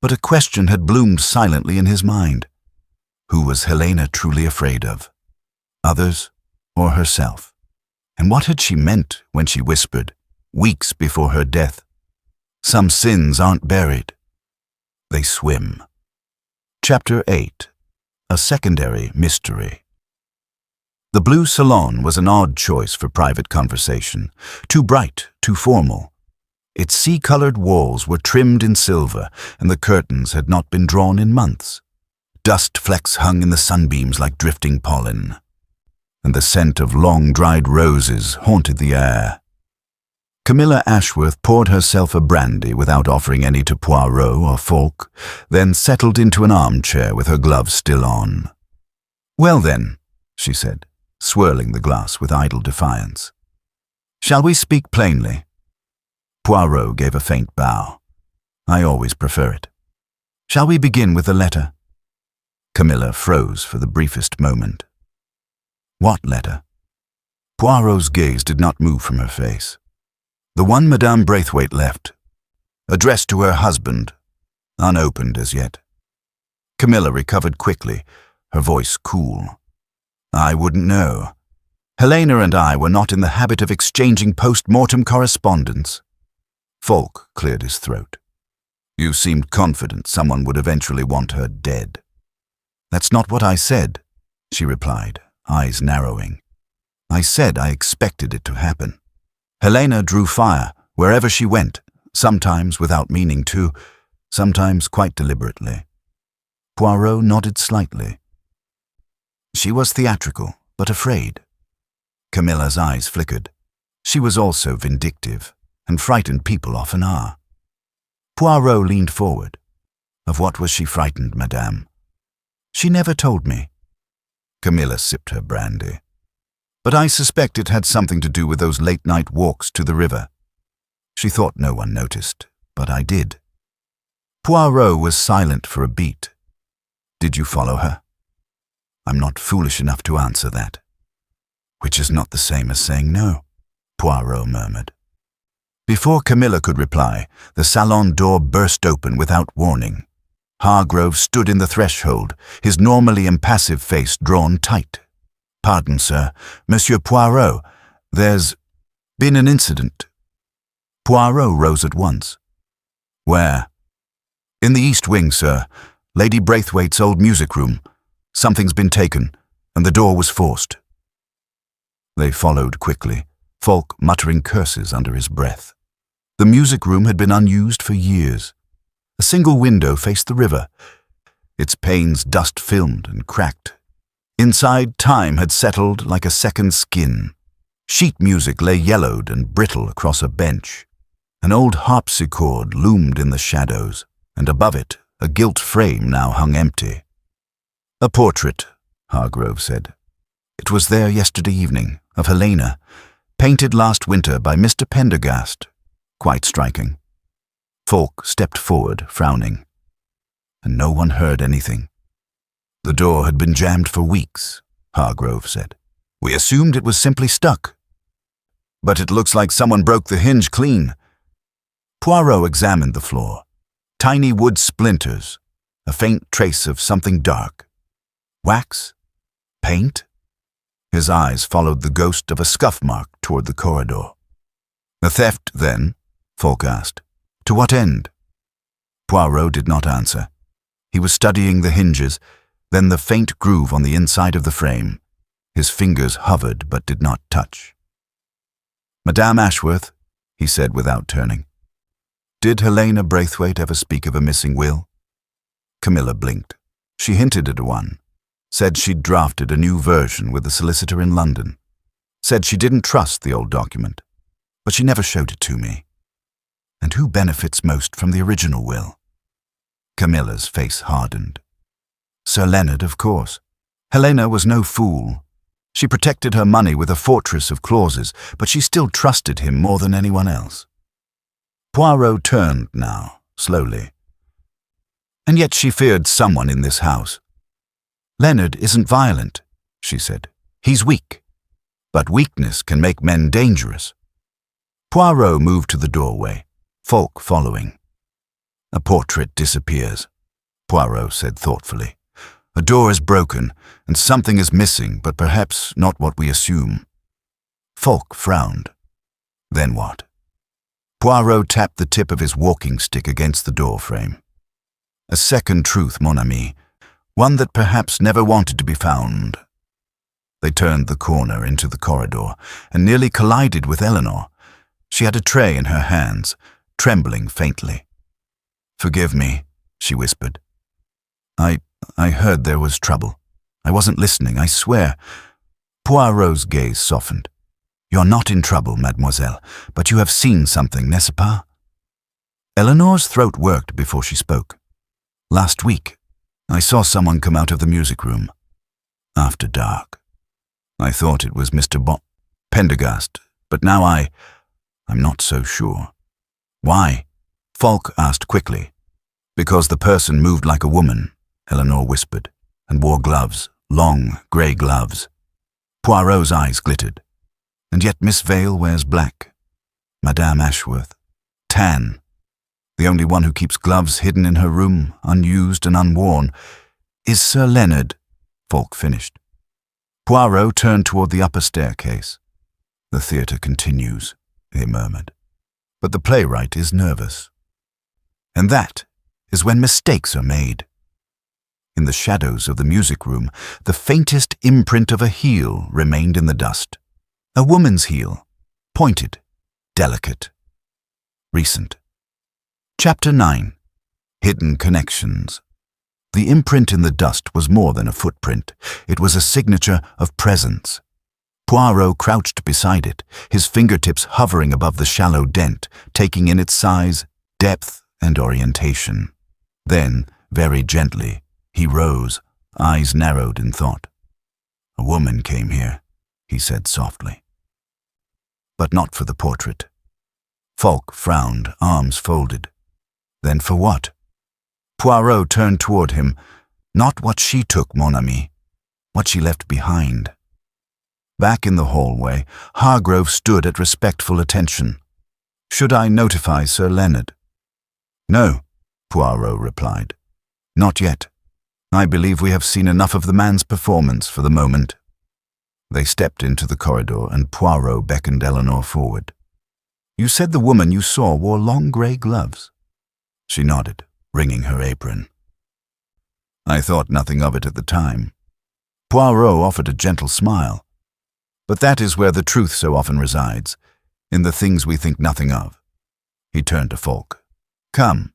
but a question had bloomed silently in his mind. Who was Helena truly afraid of? Others or herself? And what had she meant when she whispered, weeks before her death, "Some sins aren't buried. They swim." Chapter 8. A Secondary Mystery. The blue salon was an odd choice for private conversation, too bright, too formal. Its sea-colored walls were trimmed in silver, and the curtains had not been drawn in months. Dust flecks hung in the sunbeams like drifting pollen, and the scent of long-dried roses haunted the air. Camilla Ashworth poured herself a brandy without offering any to Poirot or Falk, then settled into an armchair with her gloves still on. "Well then," she said, swirling the glass with idle defiance. "Shall we speak plainly?" Poirot gave a faint bow. "I always prefer it. Shall we begin with the letter?" Camilla froze for the briefest moment. What letter? Poirot's gaze did not move from her face. The one Madame Braithwaite left, addressed to her husband, unopened as yet. Camilla recovered quickly, her voice cool. "I wouldn't know. Helena and I were not in the habit of exchanging post-mortem correspondence." Falk cleared his throat. "You seemed confident someone would eventually want her dead." "That's not what I said," she replied, eyes narrowing. "I said I expected it to happen. Helena drew fire wherever she went, sometimes without meaning to, sometimes quite deliberately." Poirot nodded slightly. "She was theatrical, but afraid." Camilla's eyes flickered. She was also vindictive, and frightened people often are. Poirot leaned forward. "Of what was she frightened, madame?" "She never told me." Camilla sipped her brandy. "But I suspect it had something to do with those late-night walks to the river. She thought no one noticed, but I did." Poirot was silent for a beat. "Did you follow her?" "I'm not foolish enough to answer that." "Which is not the same as saying no," Poirot murmured. Before Camilla could reply, the salon door burst open without warning. Hargrove stood in the threshold, his normally impassive face drawn tight. "Pardon, sir. Monsieur Poirot, there's been an incident." Poirot rose at once. "Where?" "In the East Wing, sir. Lady Braithwaite's old music room. Something's been taken, and the door was forced." They followed quickly, Falk muttering curses under his breath. The music room had been unused for years. A single window faced the river, its panes dust-filmed and cracked. Inside, time had settled like a second skin. Sheet music lay yellowed and brittle across a bench. An old harpsichord loomed in the shadows, and above it, a gilt frame now hung empty. "A portrait," Hargrove said. "It was there yesterday evening, of Helena, painted last winter by Mr. Pendergast. Quite striking." Falk stepped forward, frowning. "And no one heard anything." "The door had been jammed for weeks," Hargrove said. "We assumed it was simply stuck. But it looks like someone broke the hinge clean." Poirot examined the floor. Tiny wood splinters, a faint trace of something dark. Wax? Paint? His eyes followed the ghost of a scuff mark toward the corridor. "A theft, then?" Falk asked. "To what end?" Poirot did not answer. He was studying the hinges, then the faint groove on the inside of the frame. His fingers hovered but did not touch. "Madame Ashworth," he said without turning. "Did Helena Braithwaite ever speak of a missing will?" Camilla blinked. She hinted at one. Said she'd drafted a new version with the solicitor in London. Said she didn't trust the old document, but she never showed it to me. And who benefits most from the original will? Camilla's face hardened. Sir Leonard, of course. Helena was no fool. She protected her money with a fortress of clauses, but she still trusted him more than anyone else. Poirot turned now, slowly. And yet she feared someone in this house. "Leonard isn't violent," she said. "He's weak. But weakness can make men dangerous." Poirot moved to the doorway, Falk following. "A portrait disappears," Poirot said thoughtfully. "A door is broken, and something is missing, but perhaps not what we assume." Falk frowned. Then what? Poirot tapped the tip of his walking stick against the door frame. A second truth, mon ami, one that perhaps never wanted to be found. They turned the corner into the corridor and nearly collided with Eleanor. She had a tray in her hands, trembling faintly. "Forgive me," she whispered. I heard there was trouble. I wasn't listening, I swear." Poirot's gaze softened. "You're not in trouble, mademoiselle, but you have seen something, n'est-ce pas?" Eleanor's throat worked before she spoke. "Last week, I saw someone come out of the music room. After dark. I thought it was Mr. Pendergast, but now I'm not so sure." "Why?" Falk asked quickly. "Because the person moved like a woman," Eleanor whispered, "and wore gloves, long, grey gloves." Poirot's eyes glittered. "And yet Miss Vale wears black. Madame Ashworth. Tan. The only one who keeps gloves hidden in her room, unused and unworn, is Sir Leonard," Falk finished. Poirot turned toward the upper staircase. "The theatre continues," he murmured. "But the playwright is nervous. And that is when mistakes are made." In the shadows of the music room, the faintest imprint of a heel remained in the dust. A woman's heel, pointed, delicate, recent. Chapter 9. Hidden Connections. The imprint in the dust was more than a footprint. It was a signature of presence. Poirot crouched beside it, his fingertips hovering above the shallow dent, taking in its size, depth, and orientation. Then, very gently, he rose, eyes narrowed in thought. "A woman came here," he said softly. "But not for the portrait." Falk frowned, arms folded. "Then for what?" Poirot turned toward him. "Not what she took, mon ami. What she left behind." Back in the hallway, Hargrove stood at respectful attention. "Should I notify Sir Leonard?" "No," Poirot replied. "Not yet. I believe we have seen enough of the man's performance for the moment." They stepped into the corridor and Poirot beckoned Eleanor forward. "You said the woman you saw wore long grey gloves?" She nodded, wringing her apron. "I thought nothing of it at the time." Poirot offered a gentle smile. "But that is where the truth so often resides, in the things we think nothing of." He turned to Falk. "Come.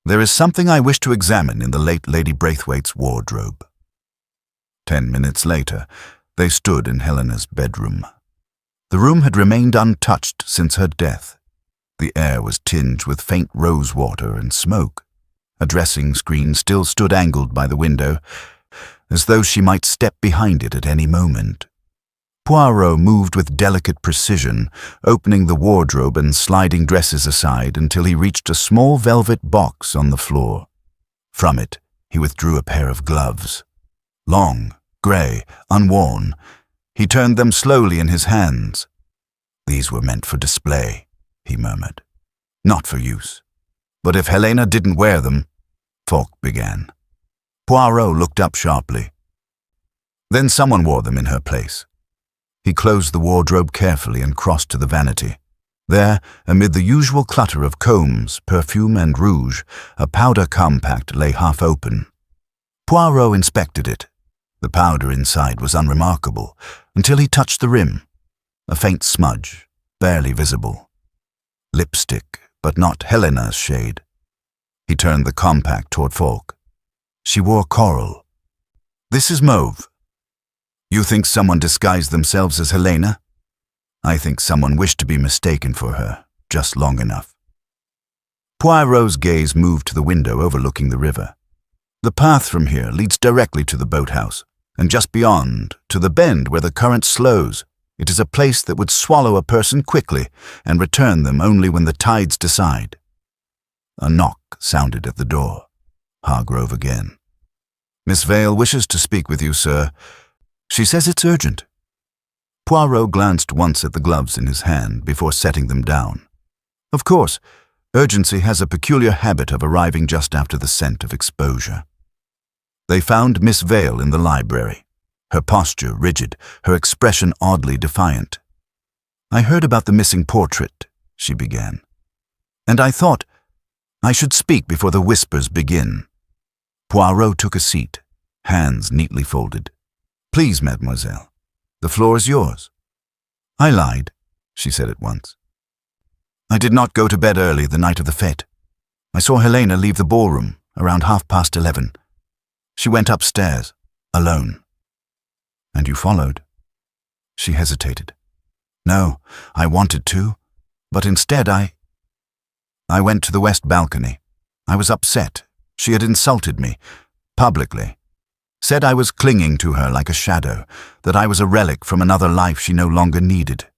There is something I wish to examine in the late Lady Braithwaite's wardrobe." 10 minutes later, they stood in Helena's bedroom. The room had remained untouched since her death. The air was tinged with faint rose water and smoke. A dressing screen still stood angled by the window, as though she might step behind it at any moment. Poirot moved with delicate precision, opening the wardrobe and sliding dresses aside until he reached a small velvet box on the floor. From it, he withdrew a pair of gloves. Long, grey, unworn, he turned them slowly in his hands. "These were meant for display," he murmured. "Not for use. But if Helena didn't wear them," Falk began. Poirot looked up sharply. "Then someone wore them in her place." He closed the wardrobe carefully and crossed to the vanity. There, amid the usual clutter of combs, perfume, and rouge, a powder compact lay half open. Poirot inspected it. The powder inside was unremarkable, until he touched the rim. A faint smudge, barely visible. Lipstick, but not Helena's shade. He turned the compact toward Falk. "She wore coral. This is mauve. You think someone disguised themselves as Helena? I think someone wished to be mistaken for her, just long enough." Poirot's gaze moved to the window overlooking the river. "The path from here leads directly to the boathouse, and just beyond, to the bend where the current slows. It is a place that would swallow a person quickly and return them only when the tides decide." A knock sounded at the door. Hargrove again. "Miss Vale wishes to speak with you, sir. She says it's urgent." Poirot glanced once at the gloves in his hand before setting them down. Of course, urgency has a peculiar habit of arriving just after the scent of exposure. They found Miss Vale in the library, her posture rigid, her expression oddly defiant. "I heard about the missing portrait," she began, "and I thought I should speak before the whispers begin." Poirot took a seat, hands neatly folded. "Please, mademoiselle, the floor is yours." "I lied," she said at once. "I did not go to bed early the night of the fete. I saw Helena leave the ballroom around 11:30. She went upstairs, alone." "And you followed?" She hesitated. "No, I wanted to, but instead I went to the west balcony. I was upset. She had insulted me, publicly. Said I was clinging to her like a shadow, that I was a relic from another life she no longer needed."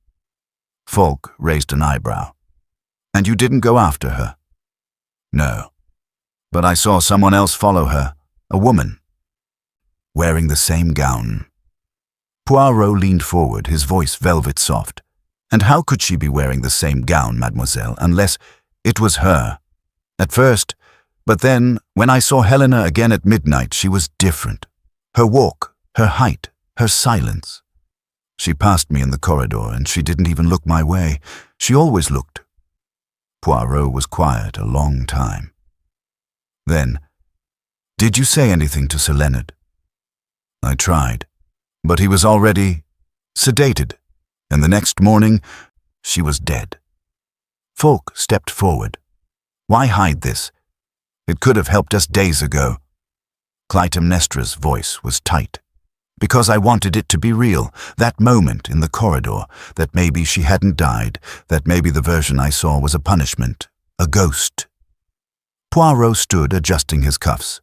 Falk raised an eyebrow. "And you didn't go after her?" "No. But I saw someone else follow her, a woman, wearing the same gown." Poirot leaned forward, his voice velvet soft. "And how could she be wearing the same gown, mademoiselle, unless it was her? At first, but then, when I saw Helena again at midnight, she was different. Her walk, her height, her silence. She passed me in the corridor, and she didn't even look my way. She always looked." Poirot was quiet a long time. Then, "Did you say anything to Sir Leonard?" "I tried, but he was already sedated, and the next morning she was dead." Falk stepped forward. "Why hide this? It could have helped us days ago." Clytemnestra's voice was tight. "Because I wanted it to be real, that moment in the corridor, that maybe she hadn't died, that maybe the version I saw was a punishment, a ghost." Poirot stood adjusting his cuffs.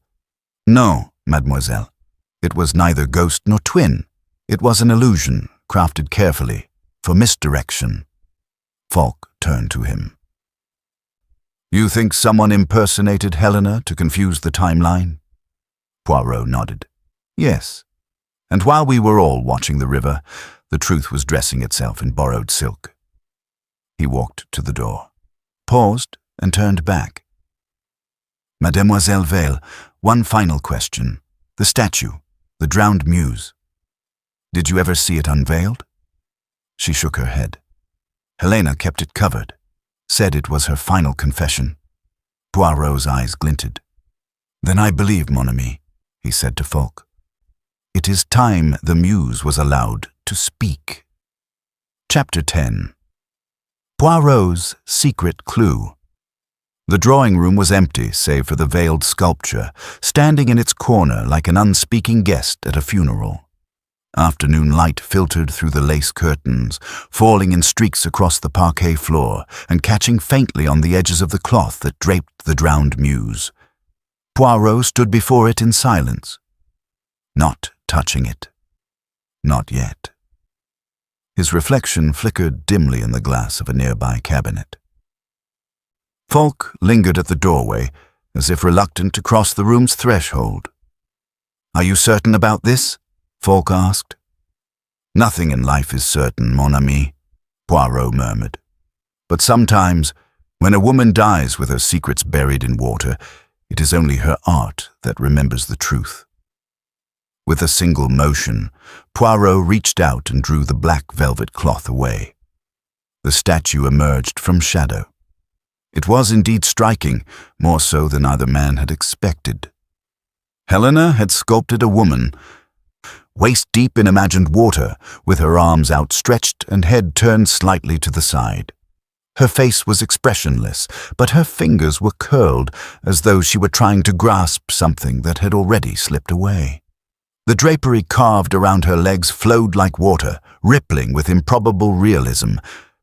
"No, mademoiselle. It was neither ghost nor twin. It was an illusion, crafted carefully, for misdirection." Falk turned to him. "You think someone impersonated Helena to confuse the timeline?" Poirot nodded. "Yes. And while we were all watching the river, the truth was dressing itself in borrowed silk." He walked to the door, paused, and turned back. "Mademoiselle Vale, one final question. The statue, the drowned muse. Did you ever see it unveiled?" She shook her head. "Helena kept it covered, said it was her final confession." Poirot's eyes glinted. "Then I believe, mon ami," he said to Falk. "It is time the muse was allowed to speak." Chapter 10. Poirot's secret clue. The drawing room was empty, save for the veiled sculpture, standing in its corner like an unspeaking guest at a funeral. Afternoon light filtered through the lace curtains, falling in streaks across the parquet floor and catching faintly on the edges of the cloth that draped the drowned muse. Poirot stood before it in silence, not touching it. Not yet. His reflection flickered dimly in the glass of a nearby cabinet. Falk lingered at the doorway, as if reluctant to cross the room's threshold. "Are you certain about this?" Falk asked. "Nothing in life is certain, mon ami," Poirot murmured. "But sometimes, when a woman dies with her secrets buried in water, it is only her art that remembers the truth." With a single motion, Poirot reached out and drew the black velvet cloth away. The statue emerged from shadow. It was indeed striking, more so than either man had expected. Helena had sculpted a woman, waist-deep in imagined water, with her arms outstretched and head turned slightly to the side. Her face was expressionless, but her fingers were curled as though she were trying to grasp something that had already slipped away. The drapery carved around her legs flowed like water, rippling with improbable realism,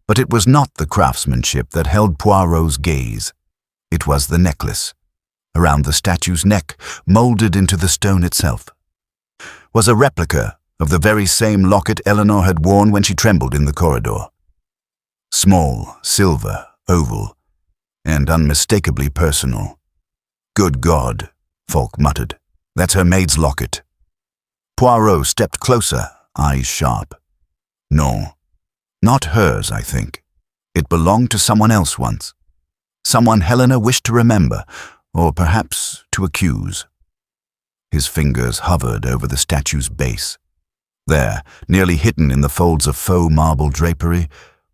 but it was not the craftsmanship that held Poirot's gaze. It was the necklace. Around the statue's neck, molded into the stone itself, was a replica of the very same locket Eleanor had worn when she trembled in the corridor. Small, silver, oval, and unmistakably personal. "Good God," Falk muttered. "That's her maid's locket." Poirot stepped closer, eyes sharp. "No, not hers, I think. It belonged to someone else once. Someone Helena wished to remember, or perhaps to accuse." His fingers hovered over the statue's base. There, nearly hidden in the folds of faux marble drapery,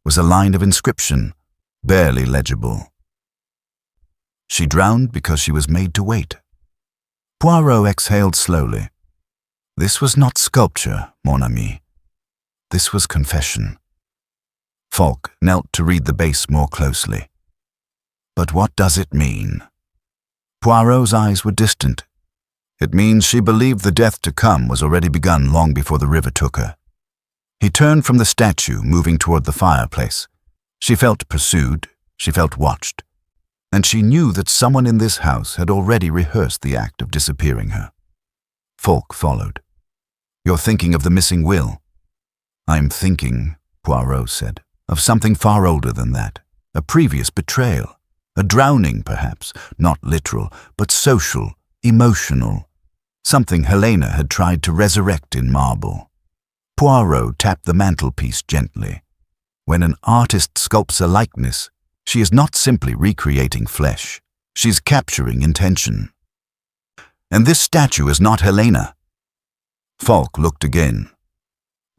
was a line of inscription, barely legible. She drowned because she was made to wait. Poirot exhaled slowly. This was not sculpture, mon ami. This was confession. Falk knelt to read the base more closely. But what does it mean? Poirot's eyes were distant. It means she believed the death to come was already begun long before the river took her. He turned from the statue, moving toward the fireplace. She felt pursued, she felt watched, and she knew that someone in this house had already rehearsed the act of disappearing her. Falk followed. You're thinking of the missing will. I'm thinking, Poirot said, of something far older than that. A previous betrayal. A drowning, perhaps, not literal, but social, emotional. Something Helena had tried to resurrect in marble. Poirot tapped the mantelpiece gently. When an artist sculpts a likeness, she is not simply recreating flesh. She's capturing intention. And this statue is not Helena. Falk looked again.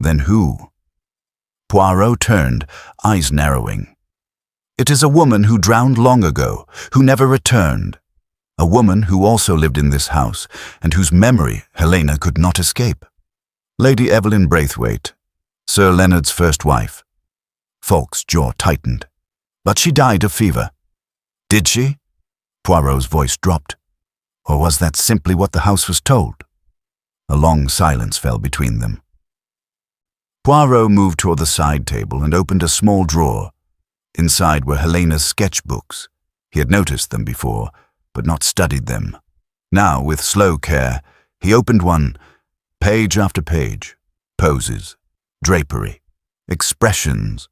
Then who? Poirot turned, eyes narrowing. It is a woman who drowned long ago, who never returned. A woman who also lived in this house, and whose memory Helena could not escape. Lady Evelyn Braithwaite, Sir Leonard's first wife. Falk's jaw tightened. But she died of fever. Did she? Poirot's voice dropped. Or was that simply what the house was told? A long silence fell between them. Poirot moved toward the side table and opened a small drawer. Inside were Helena's sketchbooks. He had noticed them before, but not studied them. Now, with slow care, he opened one, page after page, poses, drapery, expressions.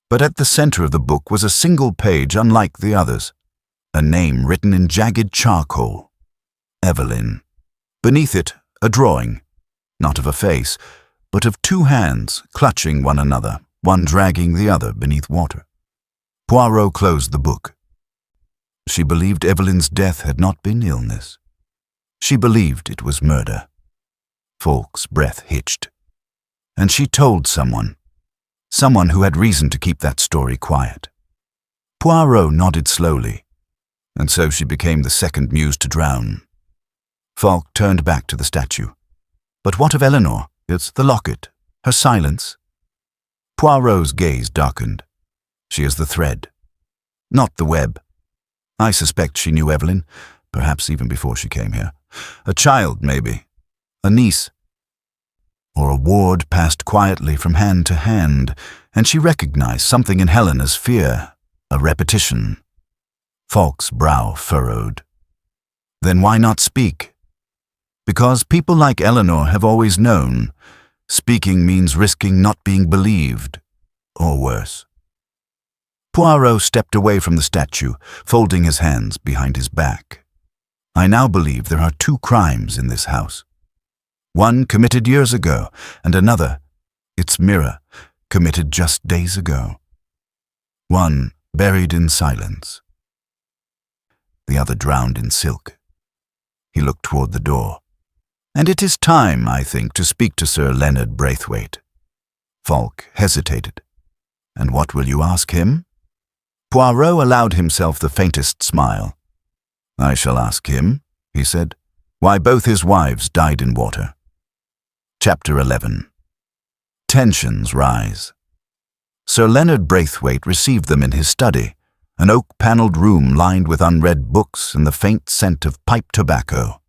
But at the center of the book was a single page unlike the others, a name written in jagged charcoal. Evelyn. Beneath it, a drawing, not of a face, but of two hands clutching one another, one dragging the other beneath water. Poirot closed the book. She believed Evelyn's death had not been illness. She believed it was murder. Falk's breath hitched. And she told someone who had reason to keep that story quiet. Poirot nodded slowly, and so she became the second muse to drown. Falk turned back to the statue. But what of Eleanor? It's the locket, her silence. Poirot's gaze darkened. She is the thread, not the web. I suspect she knew Evelyn, perhaps even before she came here. A child, maybe. A niece. Or a ward passed quietly from hand to hand, and she recognized something in Helena's fear, a repetition. Falk's brow furrowed. Then why not speak? Because people like Eleanor have always known, speaking means risking not being believed, or worse. Poirot stepped away from the statue, folding his hands behind his back. I now believe there are two crimes in this house. One committed years ago, and another, its mirror, committed just days ago. One buried in silence. The other drowned in silk. He looked toward the door. And it is time, I think, to speak to Sir Leonard Braithwaite. Falk hesitated. And what will you ask him? Poirot allowed himself the faintest smile. I shall ask him, he said, why both his wives died in water. Chapter 11. Tensions rise. Sir Leonard Braithwaite received them in his study, an oak-paneled room lined with unread books and the faint scent of pipe tobacco.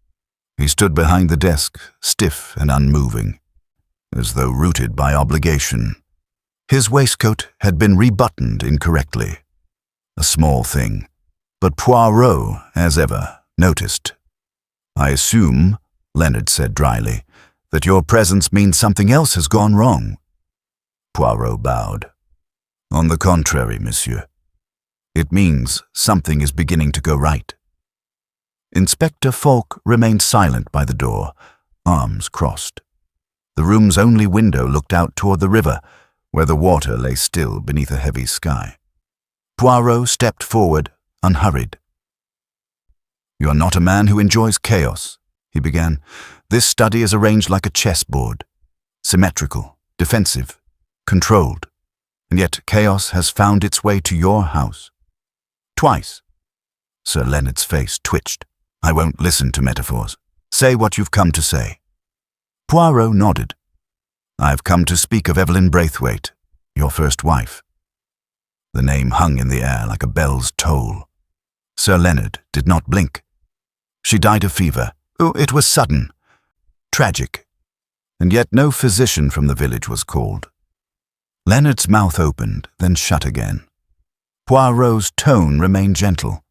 He stood behind the desk, stiff and unmoving, as though rooted by obligation. His waistcoat had been rebuttoned incorrectly. A small thing, but Poirot, as ever, noticed. I assume, Leonard said dryly, that your presence means something else has gone wrong. Poirot bowed. On the contrary, monsieur. It means something is beginning to go right. Inspector Falk remained silent by the door, arms crossed. The room's only window looked out toward the river, where the water lay still beneath a heavy sky. Poirot stepped forward, unhurried. You are not a man who enjoys chaos, he began. This study is arranged like a chessboard. Symmetrical, defensive, controlled. and yet chaos has found its way to your house. Twice. Sir Leonard's face twitched. I won't listen to metaphors. Say what you've come to say. Poirot nodded. I've come to speak of Evelyn Braithwaite, your first wife. The name hung in the air like a bell's toll. Sir Leonard did not blink. She died of fever. Oh, it was sudden. Tragic. And yet no physician from the village was called. Leonard's mouth opened, then shut again. Poirot's tone remained gentle.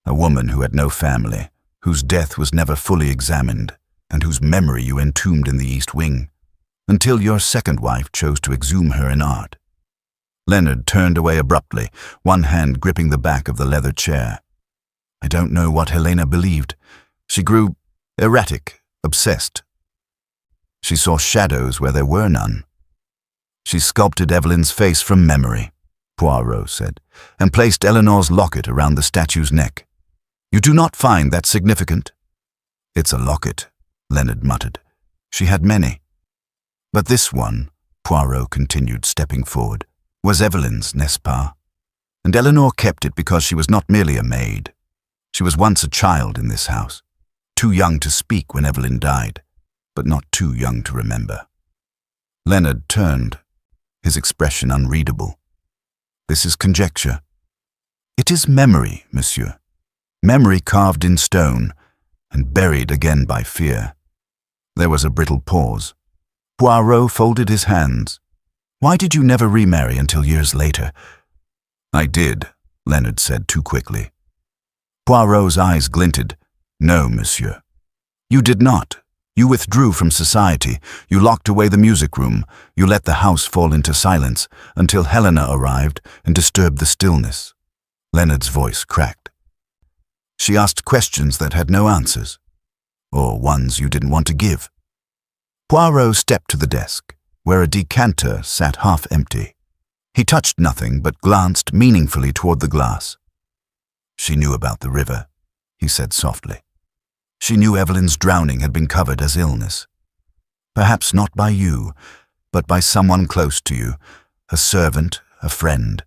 A woman who had no family, whose death was never fully examined, and whose memory you entombed in the East Wing, until your second wife chose to exhume her in art. Leonard turned away abruptly, one hand gripping the back of the leather chair. I don't know what Helena believed. She grew erratic, obsessed. She saw shadows where there were none. She sculpted Evelyn's face from memory, Poirot said, and placed Eleanor's locket around the statue's neck. You do not find that significant? It's a locket, Leonard muttered. She had many. But this one, Poirot continued, stepping forward, was Evelyn's, n'est-ce pas? And Eleanor kept it because she was not merely a maid. She was once a child in this house, too young to speak when Evelyn died, but not too young to remember. Leonard turned, his expression unreadable. This is conjecture. It is memory, monsieur. Memory carved in stone and buried again by fear. There was a brittle pause. Poirot folded his hands. Why did you never remarry until years later? I did, Leonard said too quickly. Poirot's eyes glinted. No, monsieur. You did not. You withdrew from society. You locked away the music room. You let the house fall into silence until Helena arrived and disturbed the stillness. Leonard's voice cracked. She asked questions that had no answers, or ones you didn't want to give. Poirot stepped to the desk, where a decanter sat half empty. He touched nothing but glanced meaningfully toward the glass. She knew about the river, he said softly. She knew Evelyn's drowning had been covered as illness. Perhaps not by you, but by someone close to you, a servant, a friend,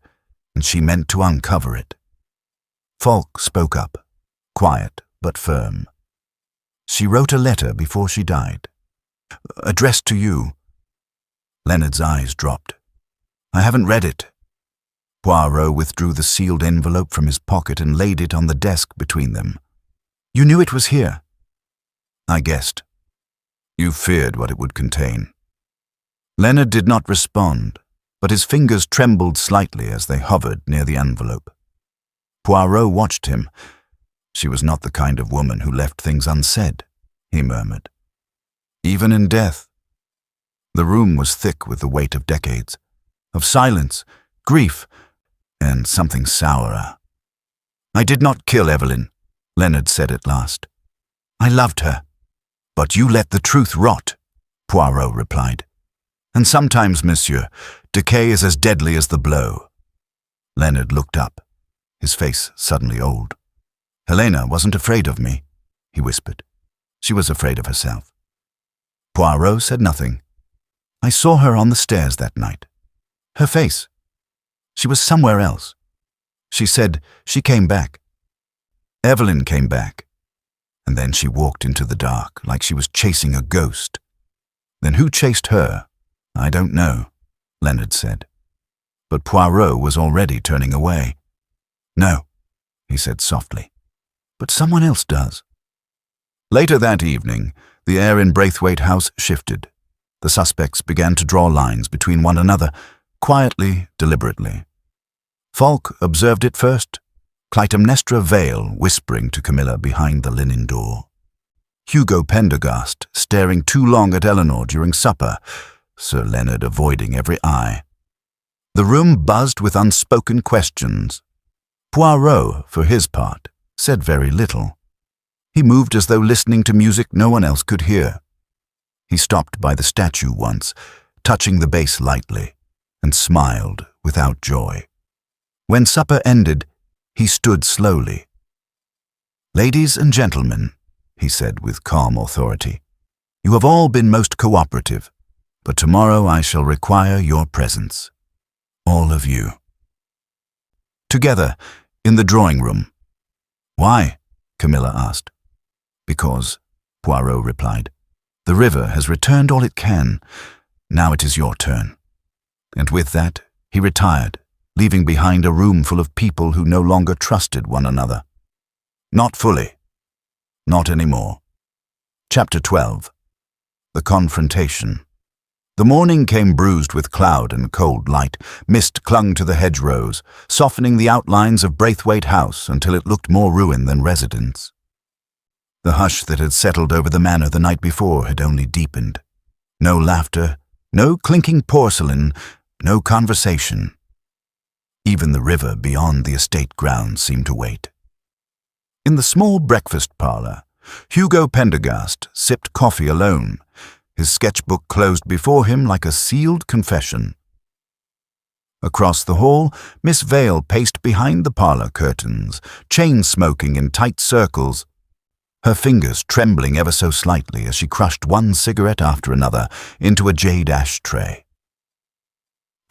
and she meant to uncover it. Falk spoke up, quiet but firm. She wrote a letter before she died. Addressed to you. Leonard's eyes dropped. I haven't read it. Poirot withdrew the sealed envelope from his pocket and laid it on the desk between them. You knew it was here. I guessed. You feared what it would contain. Leonard did not respond, but his fingers trembled slightly as they hovered near the envelope. Poirot watched him. She was not the kind of woman who left things unsaid, he murmured. Even in death. The room was thick with the weight of decades, of silence, grief, and something sourer. I did not kill Evelyn, Leonard said at last. I loved her. But you let the truth rot, Poirot replied. And sometimes, monsieur, decay is as deadly as the blow. Leonard looked up, his face suddenly old. Helena wasn't afraid of me, he whispered. She was afraid of herself. Poirot said nothing. I saw her on the stairs that night. Her face. She was somewhere else. She said she came back. Evelyn came back. And then she walked into the dark like she was chasing a ghost. Then who chased her? I don't know, Leonard said. But Poirot was already turning away. No, he said softly. But someone else does. Later that evening, the air in Braithwaite House shifted. The suspects began to draw lines between one another, quietly, deliberately. Falk observed it first, Clytemnestra Vale whispering to Camilla behind the linen door. Hugo Pendergast staring too long at Eleanor during supper, Sir Leonard avoiding every eye. The room buzzed with unspoken questions. Poirot, for his part, said very little. He moved as though listening to music no one else could hear. He stopped by the statue once, touching the base lightly, and smiled without joy. When supper ended, he stood slowly. Ladies and gentlemen, he said with calm authority, you have all been most cooperative, but tomorrow I shall require your presence. All of you. Together, in the drawing room. Why? Camilla asked. Because, Poirot replied. The river has returned all it can. Now it is your turn. And with that, he retired, leaving behind a room full of people who no longer trusted one another. Not fully. Not anymore. Chapter 12. The Confrontation. The morning came bruised with cloud and cold light. Mist clung to the hedgerows, softening the outlines of Braithwaite House until it looked more ruin than residence. The hush that had settled over the manor the night before had only deepened. No laughter, no clinking porcelain, no conversation. Even the river beyond the estate grounds seemed to wait. In the small breakfast parlour, Hugo Pendergast sipped coffee alone, his sketchbook closed before him like a sealed confession. Across the hall, Miss Vale paced behind the parlour curtains, chain-smoking in tight circles, her fingers trembling ever so slightly as she crushed one cigarette after another into a jade ashtray.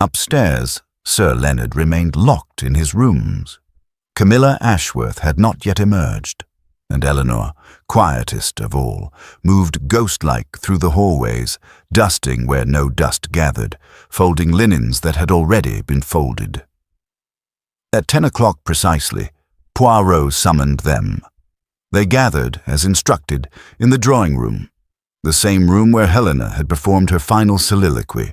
Upstairs, Sir Leonard remained locked in his rooms. Camilla Ashworth had not yet emerged, and Eleanor, quietest of all, moved ghost-like through the hallways, dusting where no dust gathered, folding linens that had already been folded. At 10 o'clock precisely, Poirot summoned them. They gathered, as instructed, in the drawing room, the same room where Helena had performed her final soliloquy,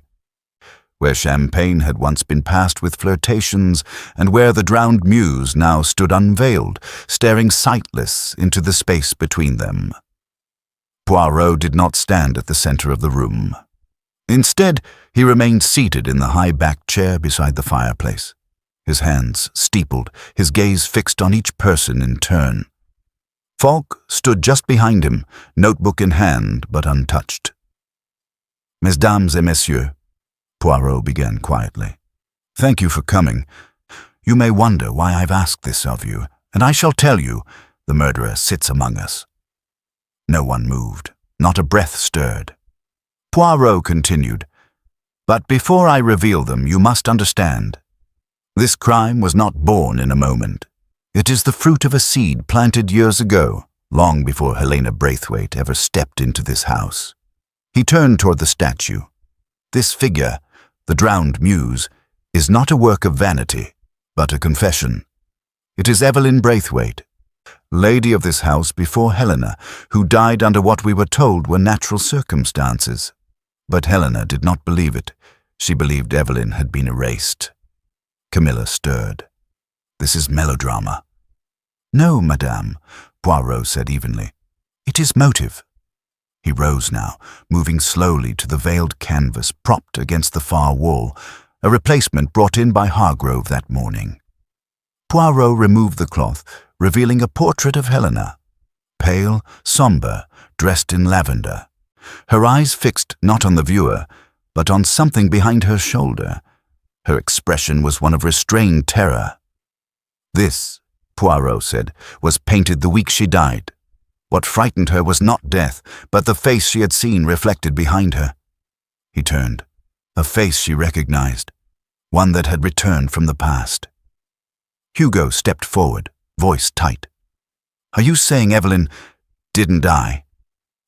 where champagne had once been passed with flirtations, and where the drowned muse now stood unveiled, staring sightless into the space between them. Poirot did not stand at the center of the room. Instead, he remained seated in the high-backed chair beside the fireplace, his hands steepled, his gaze fixed on each person in turn. Falk stood just behind him, notebook in hand, but untouched. Mesdames et messieurs, Poirot began quietly. Thank you for coming. You may wonder why I've asked this of you, and I shall tell you, the murderer sits among us. No one moved, not a breath stirred. Poirot continued, but before I reveal them, you must understand. This crime was not born in a moment. It is the fruit of a seed planted years ago, long before Helena Braithwaite ever stepped into this house. He turned toward the statue. This figure, the drowned muse, is not a work of vanity, but a confession. It is Evelyn Braithwaite, lady of this house before Helena, who died under what we were told were natural circumstances. But Helena did not believe it. She believed Evelyn had been erased. Camilla stirred. This is melodrama. No, madame, Poirot said evenly. It is motive. He rose now, moving slowly to the veiled canvas propped against the far wall, a replacement brought in by Hargrove that morning. Poirot removed the cloth, revealing a portrait of Helena, pale, sombre, dressed in lavender, her eyes fixed not on the viewer, but on something behind her shoulder. Her expression was one of restrained terror. This, Poirot said, was painted the week she died. What frightened her was not death, but the face she had seen reflected behind her. He turned, a face she recognized, one that had returned from the past. Hugo stepped forward, voice tight. Are you saying Evelyn didn't die?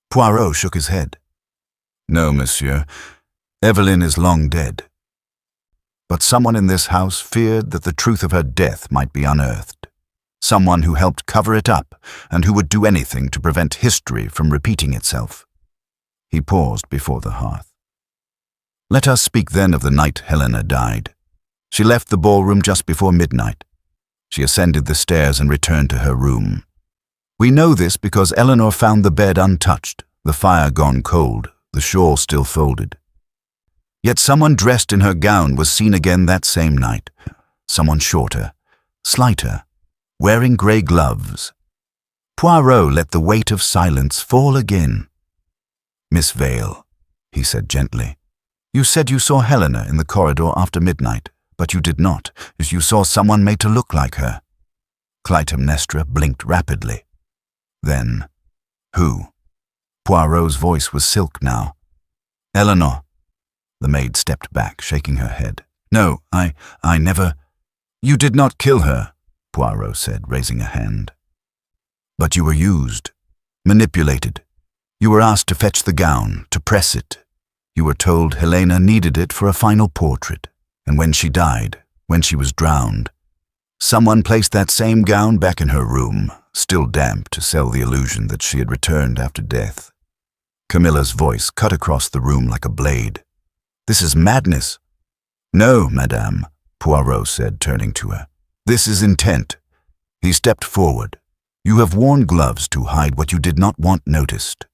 Poirot shook his head. No, monsieur. Evelyn is long dead. But someone in this house feared that the truth of her death might be unearthed. Someone who helped cover it up and who would do anything to prevent history from repeating itself. He paused before the hearth. Let us speak then of the night Helena died. She left the ballroom just before midnight. She ascended the stairs and returned to her room. We know this because Eleanor found the bed untouched, the fire gone cold, the shawl still folded. Yet someone dressed in her gown was seen again that same night. Someone shorter, slighter, wearing grey gloves. Poirot let the weight of silence fall again. Miss Vale, he said gently, you said you saw Helena in the corridor after midnight, but you did not, as you saw someone made to look like her. Clytemnestra blinked rapidly. Then, who? Poirot's voice was silk now. Eleanor. The maid stepped back, shaking her head. No, I never— You did not kill her, Poirot said, raising a hand. But you were used, manipulated. You were asked to fetch the gown, to press it. You were told Helena needed it for a final portrait, and when she died, when she was drowned, someone placed that same gown back in her room, still damp, to sell the illusion that she had returned after death. Camilla's voice cut across the room like a blade. This is madness. No, madame, Poirot said, turning to her. This is intent. He stepped forward. You have worn gloves to hide what you did not want noticed.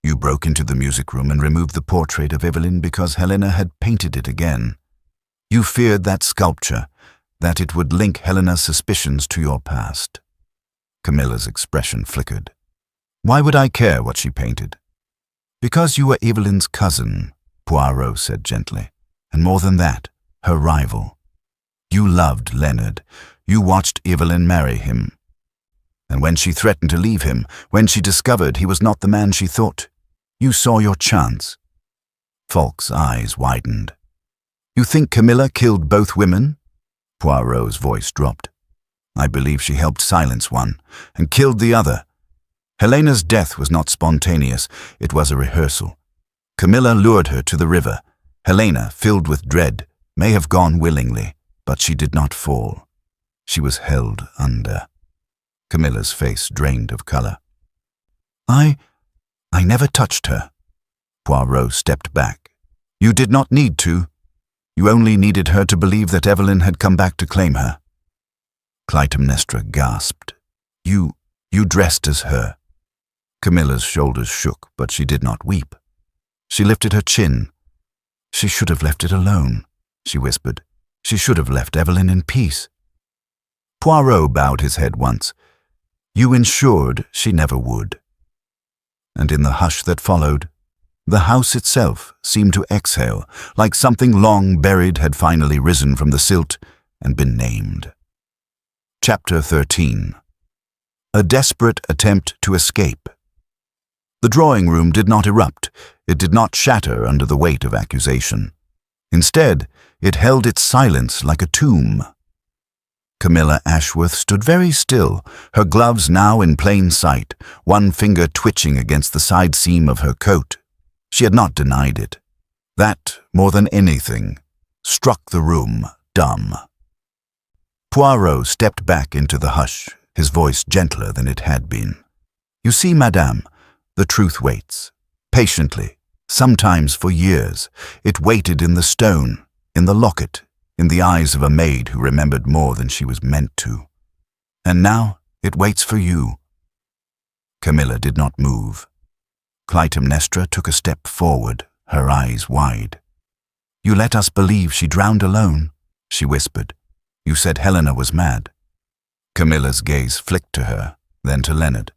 You broke into the music room and removed the portrait of Evelyn because Helena had painted it again. You feared that sculpture, that it would link Helena's suspicions to your past. Camilla's expression flickered. Why would I care what she painted? Because you were Evelyn's cousin, Poirot said gently, and more than that, her rival. You loved Leonard. You watched Evelyn marry him. And when she threatened to leave him, when she discovered he was not the man she thought, you saw your chance. Falk's eyes widened. You think Camilla killed both women? Poirot's voice dropped. I believe she helped silence one and killed the other. Helena's death was not spontaneous, it was a rehearsal. Camilla lured her to the river. Helena, filled with dread, may have gone willingly, but she did not fall. She was held under. Camilla's face drained of color. I never touched her. Poirot stepped back. You did not need to. You only needed her to believe that Evelyn had come back to claim her. Clytemnestra gasped. You dressed as her. Camilla's shoulders shook, but she did not weep. She lifted her chin. She should have left it alone, she whispered. She should have left Evelyn in peace. Poirot bowed his head once. You ensured she never would. And in the hush that followed, the house itself seemed to exhale, like something long buried had finally risen from the silt and been named. Chapter 13. A desperate attempt to escape. The drawing room did not erupt. It did not shatter under the weight of accusation. Instead, it held its silence like a tomb. Camilla Ashworth stood very still, her gloves now in plain sight, one finger twitching against the side seam of her coat. She had not denied it. That, more than anything, struck the room dumb. Poirot stepped back into the hush, his voice gentler than it had been. You see, madame, the truth waits. Patiently, sometimes for years. It waited in the stone, in the locket, in the eyes of a maid who remembered more than she was meant to. And now it waits for you. Camilla did not move. Clytemnestra took a step forward, her eyes wide. You let us believe she drowned alone, she whispered. You said Helena was mad. Camilla's gaze flicked to her, then to Leonard,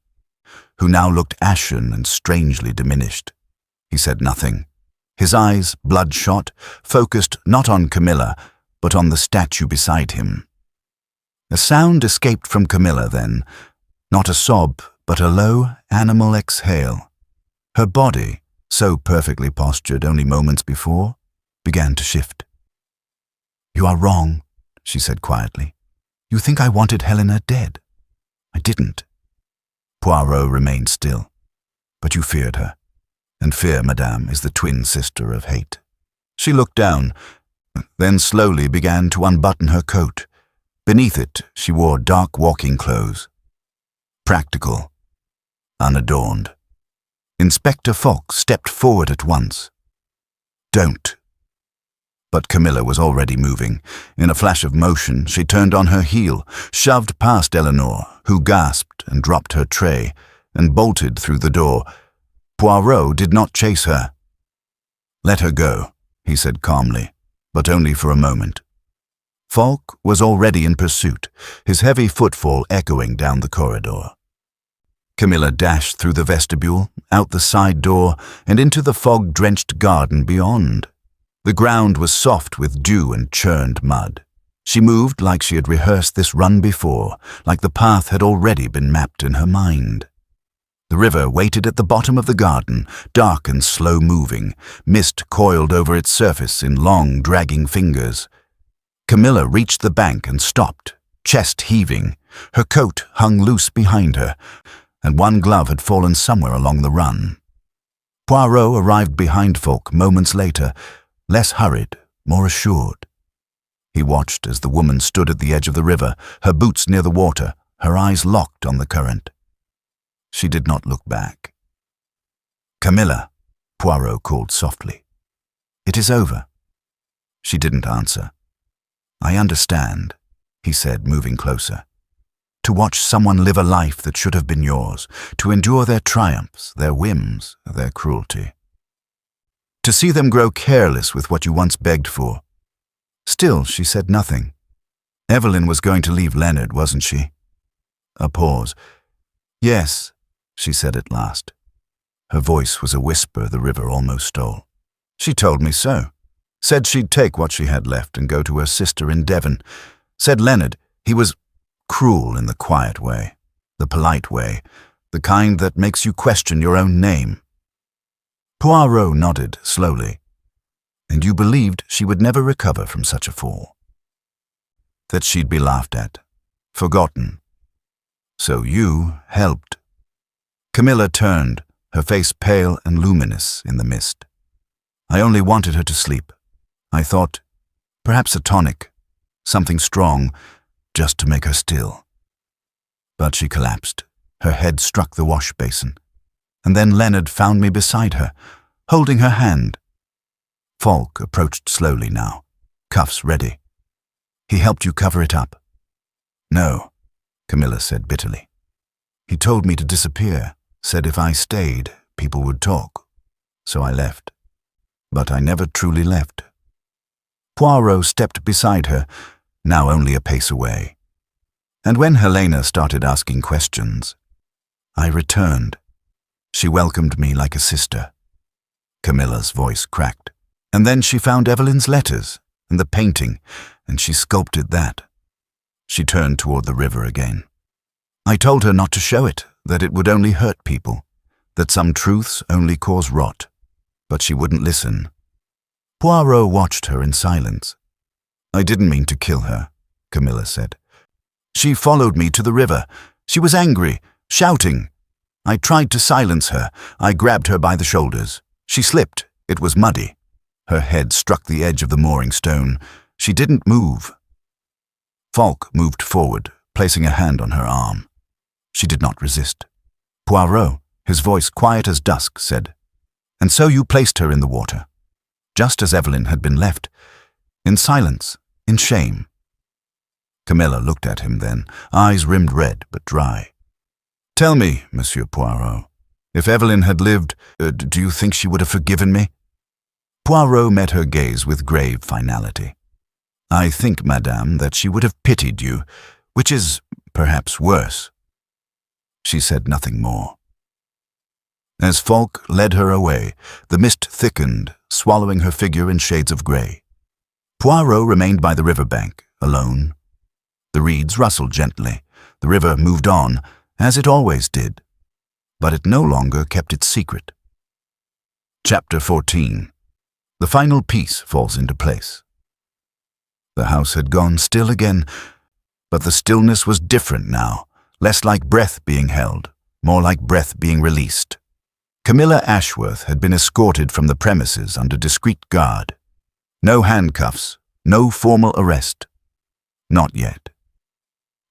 who now looked ashen and strangely diminished. He said nothing. His eyes, bloodshot, focused not on Camilla, but on the statue beside him. A sound escaped from Camilla then, not a sob, but a low, animal exhale. Her body, so perfectly postured only moments before, began to shift. You are wrong, she said quietly. You think I wanted Helena dead. I didn't. Poirot remained still. But you feared her, and fear, madame, is the twin sister of hate. She looked down, then slowly began to unbutton her coat. Beneath it, she wore dark walking clothes. Practical, unadorned. Inspector Falk stepped forward at once. Don't. But Camilla was already moving. In a flash of motion, she turned on her heel, shoved past Eleanor, who gasped and dropped her tray, and bolted through the door. Poirot did not chase her. Let her go, he said calmly, but only for a moment. Falk was already in pursuit, his heavy footfall echoing down the corridor. Camilla dashed through the vestibule, out the side door, and into the fog-drenched garden beyond. The ground was soft with dew and churned mud. She moved like she had rehearsed this run before, like the path had already been mapped in her mind. The river waited at the bottom of the garden, dark and slow-moving, mist coiled over its surface in long, dragging fingers. Camilla reached the bank and stopped, chest heaving. Her coat hung loose behind her, and one glove had fallen somewhere along the run. Poirot arrived behind Falk moments later, less hurried, more assured. He watched as the woman stood at the edge of the river, her boots near the water, her eyes locked on the current. She did not look back. "Camilla," Poirot called softly. "It is over." She didn't answer. "I understand," he said, moving closer. "To watch someone live a life that should have been yours, to endure their triumphs, their whims, their cruelty. To see them grow careless with what you once begged for." Still, she said nothing. Evelyn was going to leave Leonard, wasn't she? A pause. "Yes," she said at last. Her voice was a whisper the river almost stole. "She told me so. Said she'd take what she had left and go to her sister in Devon. Said Leonard, he was cruel in the quiet way, the polite way, the kind that makes you question your own name." Poirot nodded slowly. "And you believed she would never recover from such a fall? That she'd be laughed at, forgotten. So you helped." Camilla turned, her face pale and luminous in the mist. "I only wanted her to sleep. I thought, perhaps a tonic, something strong, just to make her still." But she collapsed. Her head struck the wash basin. And then Leonard found me beside her, holding her hand. Falk approached slowly now, cuffs ready. "He helped you cover it up?" "No," Camilla said bitterly. "He told me to disappear, said if I stayed, people would talk. So I left. But I never truly left." Poirot stepped beside her, now only a pace away. And when Helena started asking questions, I returned. She welcomed me like a sister. Camilla's voice cracked. And then she found Evelyn's letters and the painting, and she sculpted that. She turned toward the river again. I told her not to show it, that it would only hurt people, that some truths only cause rot. But she wouldn't listen. Poirot watched her in silence. "I didn't mean to kill her," Camilla said. "She followed me to the river. She was angry, shouting. I tried to silence her. I grabbed her by the shoulders. She slipped. It was muddy. Her head struck the edge of the mooring stone. She didn't move." Falk moved forward, placing a hand on her arm. She did not resist. Poirot, his voice quiet as dusk, said, "And so you placed her in the water, just as Evelyn had been left, in silence, in shame." Camilla looked at him then, eyes rimmed red but dry. "Tell me, Monsieur Poirot, if Evelyn had lived, do you think she would have forgiven me?" Poirot met her gaze with grave finality. "I think, madame, that she would have pitied you, which is perhaps worse." She said nothing more. As Falk led her away, the mist thickened, swallowing her figure in shades of grey. Poirot remained by the river bank, alone. The reeds rustled gently. The river moved on, as it always did. But it no longer kept its secret. Chapter 14. The final piece falls into place. The house had gone still again, but the stillness was different now, less like breath being held, more like breath being released. Camilla Ashworth had been escorted from the premises under discreet guard. No handcuffs, no formal arrest. Not yet.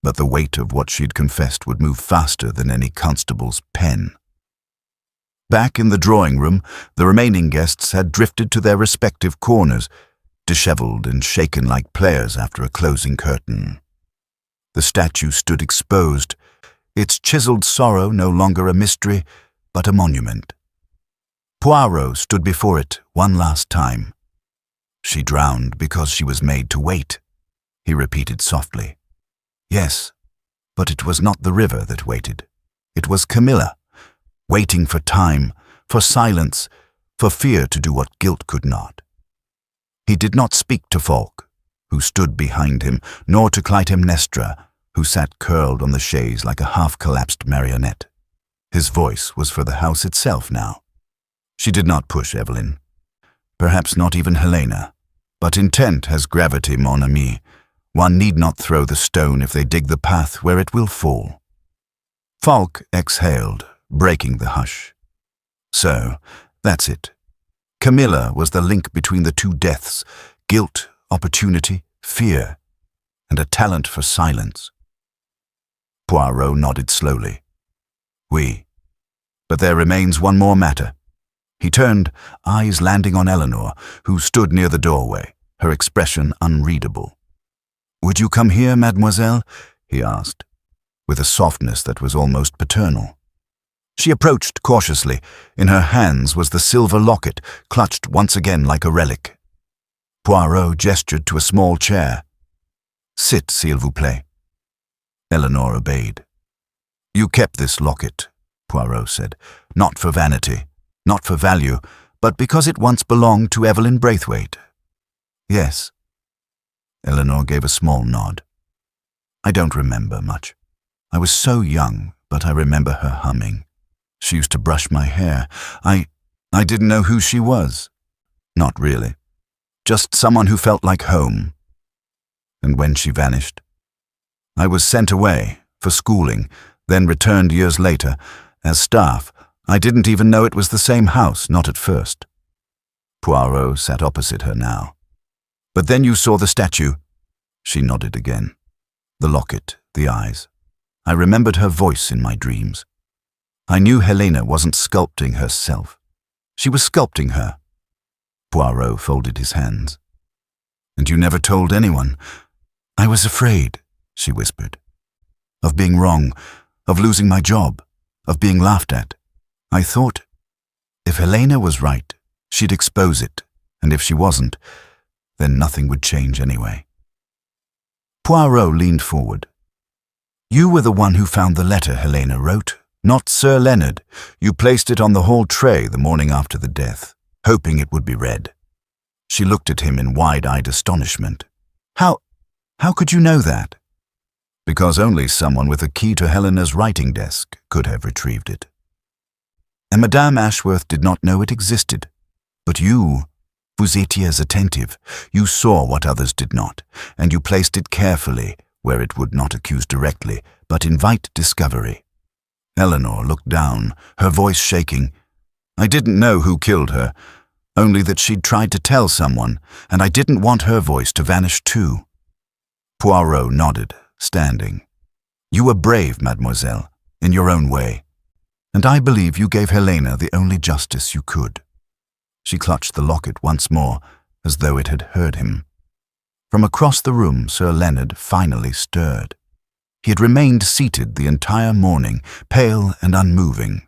But the weight of what she'd confessed would move faster than any constable's pen. Back in the drawing room, the remaining guests had drifted to their respective corners, disheveled and shaken like players after a closing curtain. The statue stood exposed, its chiseled sorrow no longer a mystery, but a monument. Poirot stood before it one last time. "She drowned because she was made to wait," he repeated softly. "Yes, but it was not the river that waited. It was Camilla, waiting for time, for silence, for fear to do what guilt could not." He did not speak to Falk, who stood behind him, nor to Clytemnestra, who sat curled on the chaise like a half-collapsed marionette. His voice was for the house itself now. She did not push Evelyn. Perhaps not even Helena. But intent has gravity, mon ami. One need not throw the stone if they dig the path where it will fall. Falk exhaled, breaking the hush. So, that's it. Camilla was the link between the two deaths, guilt, opportunity, fear, and a talent for silence. Poirot nodded slowly. Oui. But there remains one more matter. He turned, eyes landing on Eleanor, who stood near the doorway, her expression unreadable. "Would you come here, mademoiselle?" he asked, with a softness that was almost paternal. She approached cautiously. In her hands was the silver locket, clutched once again like a relic. Poirot gestured to a small chair. "Sit, s'il vous plaît." Eleanor obeyed. "You kept this locket," Poirot said, "not for vanity, not for value, but because it once belonged to Evelyn Braithwaite." "Yes." Eleanor gave a small nod. "I don't remember much. I was so young, but I remember her humming. She used to brush my hair. I didn't know who she was. Not really. Just someone who felt like home. And when she vanished, I was sent away for schooling, then returned years later as staff. I didn't even know it was the same house, not at first." Poirot sat opposite her now. "But then you saw the statue." She nodded again. The locket, the eyes. I remembered her voice in my dreams. I knew Helena wasn't sculpting herself. She was sculpting her. Poirot folded his hands. "And you never told anyone?" "I was afraid," she whispered. "Of being wrong, of losing my job, of being laughed at. I thought, if Helena was right, she'd expose it, and if she wasn't, then nothing would change anyway." Poirot leaned forward. "You were the one who found the letter Helena wrote, not Sir Leonard. You placed it on the hall tray the morning after the death, hoping it would be read." She looked at him in wide-eyed astonishment. How could you know that?" "Because only someone with a key to Helena's writing desk could have retrieved it." "And Madame Ashworth did not know it existed. But you, vous étiez attentive. You saw what others did not, and you placed it carefully where it would not accuse directly, but invite discovery." Eleanor looked down, her voice shaking. "I didn't know who killed her, only that she'd tried to tell someone, and I didn't want her voice to vanish too." Poirot nodded, standing. "You were brave, mademoiselle, in your own way, and I believe you gave Helena the only justice you could." She clutched the locket once more, as though it had heard him. From across the room, Sir Leonard finally stirred. He had remained seated the entire morning, pale and unmoving.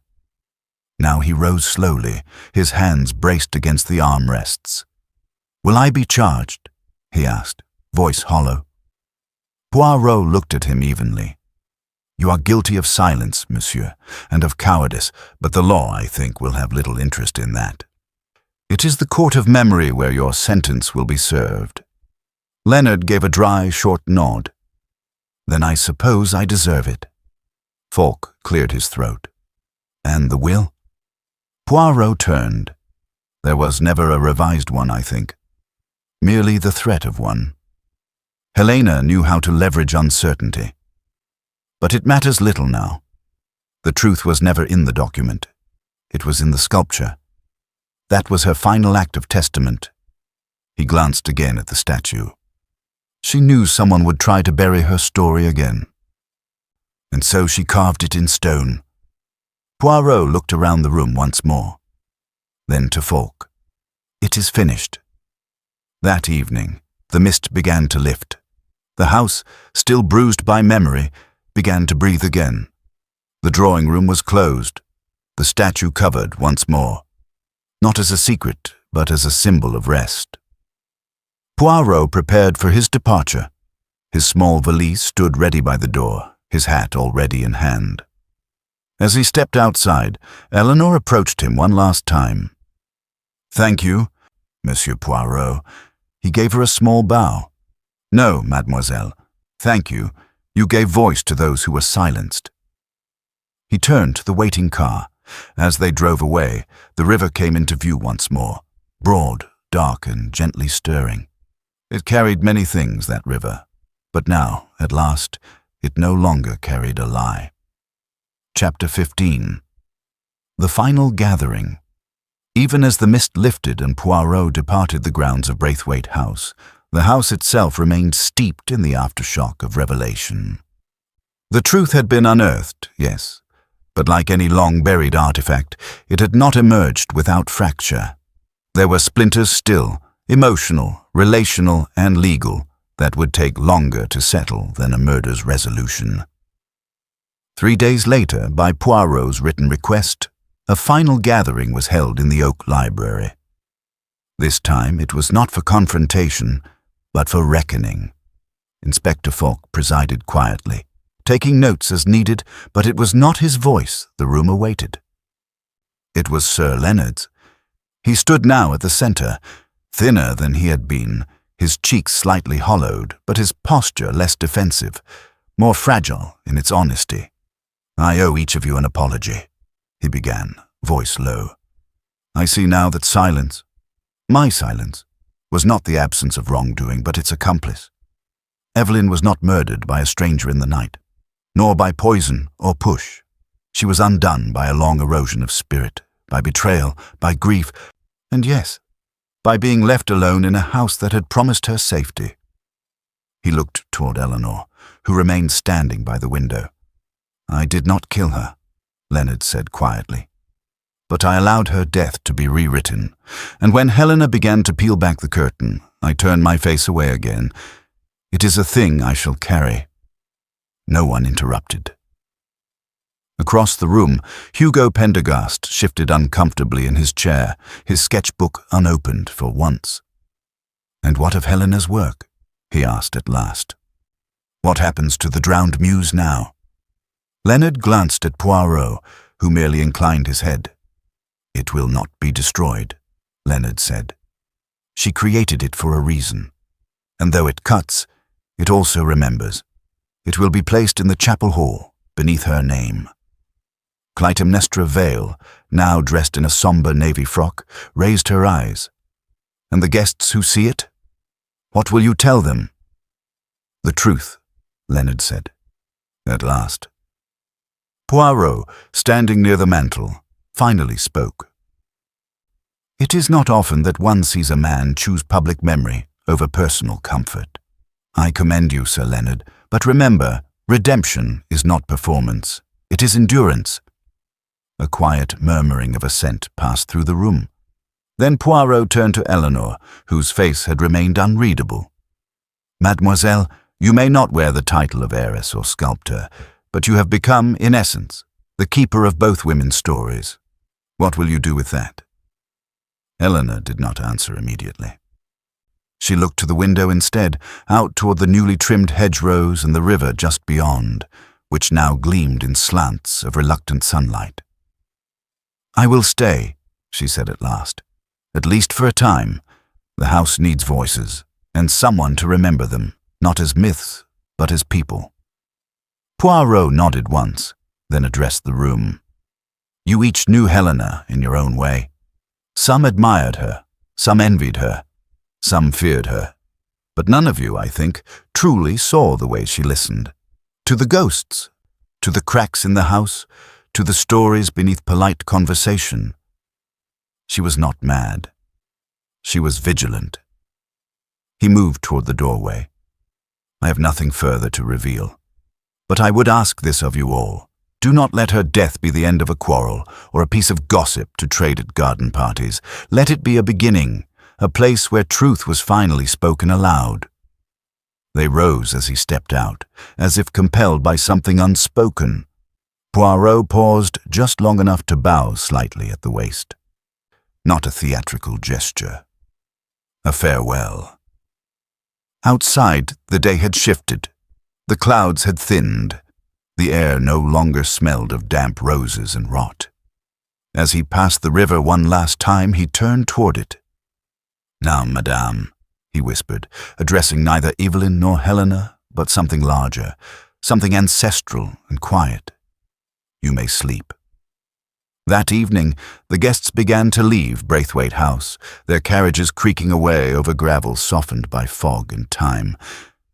Now he rose slowly, his hands braced against the armrests. "Will I be charged?" he asked, voice hollow. Poirot looked at him evenly. "You are guilty of silence, monsieur, and of cowardice, but the law, I think, will have little interest in that. It is the court of memory where your sentence will be served." Leonard gave a dry, short nod. "Then I suppose I deserve it." Falk cleared his throat. "And the will?" Poirot turned. There was never a revised one, I think. Merely the threat of one. Helena knew how to leverage uncertainty. But it matters little now. The truth was never in the document. It was in the sculpture. That was her final act of testament. He glanced again at the statue. She knew someone would try to bury her story again. And so she carved it in stone. Poirot looked around the room once more. Then to Falk. "It is finished." That evening, the mist began to lift. The house, still bruised by memory, began to breathe again. The drawing room was closed, the statue covered once more. Not as a secret, but as a symbol of rest. Poirot prepared for his departure. His small valise stood ready by the door, his hat already in hand. As he stepped outside, Eleanor approached him one last time. "Thank you, Monsieur Poirot." He gave her a small bow. "No, mademoiselle. Thank you. You gave voice to those who were silenced." He turned to the waiting car. As they drove away, the river came into view once more, broad, dark, and gently stirring. It carried many things, that river, but now, at last, it no longer carried a lie. Chapter 15. The Final Gathering. Even as the mist lifted and Poirot departed the grounds of Braithwaite House, the house itself remained steeped in the aftershock of revelation. The truth had been unearthed, yes, but like any long-buried artifact, it had not emerged without fracture. There were splinters still, emotional, relational, and legal, that would take longer to settle than a murder's resolution. 3 days later, by Poirot's written request, a final gathering was held in the Oak Library. This time it was not for confrontation, but for reckoning. Inspector Falk presided quietly, taking notes as needed, but it was not his voice the room awaited. It was Sir Leonard's. He stood now at the centre, thinner than he had been, his cheeks slightly hollowed, but his posture less defensive, more fragile in its honesty. "I owe each of you an apology," he began, voice low. "I see now that silence, my silence, was not the absence of wrongdoing, but its accomplice. Evelyn was not murdered by a stranger in the night, nor by poison or push. She was undone by a long erosion of spirit, by betrayal, by grief, and yes, by being left alone in a house that had promised her safety." He looked toward Eleanor, who remained standing by the window. "I did not kill her," Leonard said quietly, "but I allowed her death to be rewritten, and when Helena began to peel back the curtain, I turned my face away again. It is a thing I shall carry." No one interrupted. Across the room, Hugo Pendergast shifted uncomfortably in his chair, his sketchbook unopened for once. "And what of Helena's work?" he asked at last. "What happens to the drowned muse now?" Leonard glanced at Poirot, who merely inclined his head. "It will not be destroyed," Leonard said. "She created it for a reason, and though it cuts, it also remembers. It will be placed in the chapel hall, beneath her name." Clytemnestra Vale, now dressed in a sombre navy frock, raised her eyes. "And the guests who see it? What will you tell them?" "The truth," Leonard said. At last. Poirot, standing near the mantel, finally spoke. "It is not often that one sees a man choose public memory over personal comfort. I commend you, Sir Leonard, but remember, redemption is not performance, it is endurance." A quiet murmuring of assent passed through the room. Then Poirot turned to Eleanor, whose face had remained unreadable. "Mademoiselle, you may not wear the title of heiress or sculptor, but you have become, in essence, the keeper of both women's stories. What will you do with that?" Eleanor did not answer immediately. She looked to the window instead, out toward the newly trimmed hedgerows and the river just beyond, which now gleamed in slants of reluctant sunlight. "I will stay," she said at least for a time. The house needs voices, and someone to remember them, not as myths, but as people." Poirot nodded once, then addressed the room. "You each knew Helena in your own way. Some admired her, some envied her, some feared her. But none of you, I think, truly saw the way she listened. To the ghosts, to the cracks in the house, to the stories beneath polite conversation. She was not mad. She was vigilant." He moved toward the doorway. "I have nothing further to reveal. But I would ask this of you all. Do not let her death be the end of a quarrel or a piece of gossip to trade at garden parties. Let it be a beginning, a place where truth was finally spoken aloud." They rose as he stepped out, as if compelled by something unspoken. Poirot paused just long enough to bow slightly at the waist. Not a theatrical gesture. A farewell. Outside, the day had shifted. The clouds had thinned. The air no longer smelled of damp roses and rot. As he passed the river one last time, he turned toward it. "Now, madame," he whispered, addressing neither Evelyn nor Helena, but something larger, something ancestral and quiet. you may sleep." That evening, the guests began to leave Braithwaite House, their carriages creaking away over gravel softened by fog and time.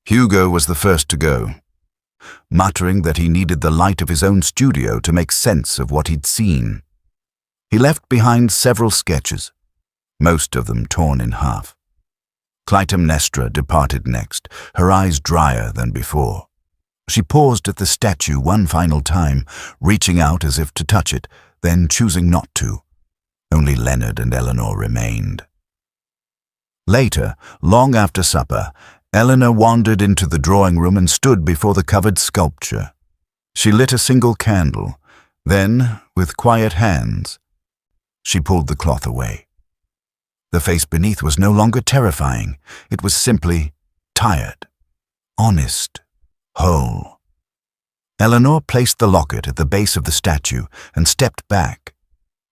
Hugo was the first to go, muttering that he needed the light of his own studio to make sense of what he'd seen. He left behind several sketches, most of them torn in half. Clytemnestra departed next, her eyes drier than before. She paused at the statue one final time, reaching out as if to touch it, then choosing not to. Only Leonard and Eleanor remained. Later, long after supper, Eleanor wandered into the drawing room and stood before the covered sculpture. She lit a single candle. Then, with quiet hands, she pulled the cloth away. The face beneath was no longer terrifying. It was simply tired, honest, whole. Eleanor placed the locket at the base of the statue and stepped back.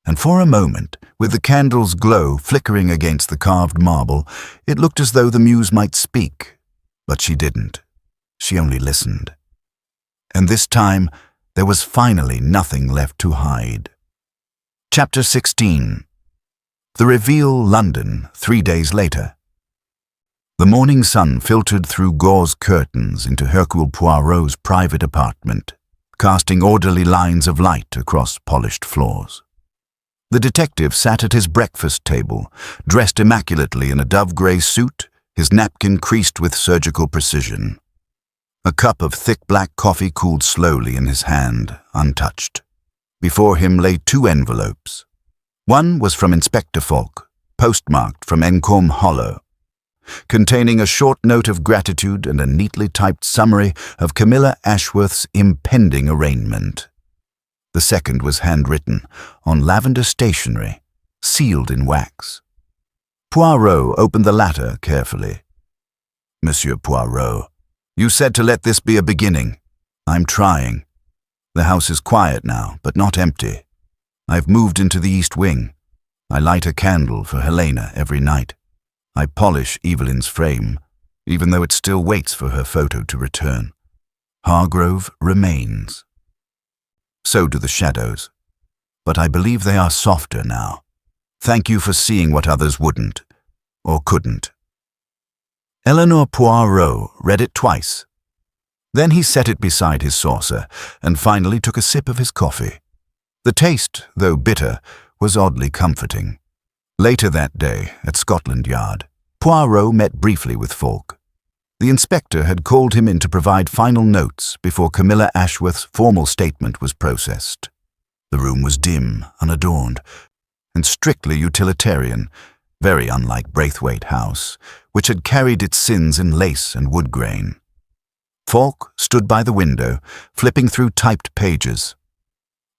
And for a moment, with the candle's glow flickering against the carved marble, it looked as though the muse might speak. But she didn't. She only listened. And this time, there was finally nothing left to hide. Chapter 16. The reveal, London, 3 days later. The morning sun filtered through gauze curtains into Hercule Poirot's private apartment, casting orderly lines of light across polished floors. The detective sat at his breakfast table, dressed immaculately in a dove-grey suit, his napkin creased with surgical precision. A cup of thick black coffee cooled slowly in his hand, untouched. Before him lay 2 envelopes. One was from Inspector Falk, postmarked from Encombe Hollow, containing a short note of gratitude and a neatly typed summary of Camilla Ashworth's impending arraignment. The second was handwritten, on lavender stationery, sealed in wax. Poirot opened the latter carefully. "Monsieur Poirot, you said to let this be a beginning. I'm trying. The house is quiet now, but not empty. I've moved into the East Wing. I light a candle for Helena every night. I polish Evelyn's frame, even though it still waits for her photo to return. Hargrove remains. So do the shadows. But I believe they are softer now. Thank you for seeing what others wouldn't, or couldn't." Eleanor Poirot read it twice. Then he set it beside his saucer, and finally took a sip of his coffee. The taste, though bitter, was oddly comforting. Later that day, at Scotland Yard, Poirot met briefly with Falk. The inspector had called him in to provide final notes before Camilla Ashworth's formal statement was processed. The room was dim, unadorned, and strictly utilitarian, very unlike Braithwaite House, which had carried its sins in lace and wood grain. Falk stood by the window, flipping through typed pages.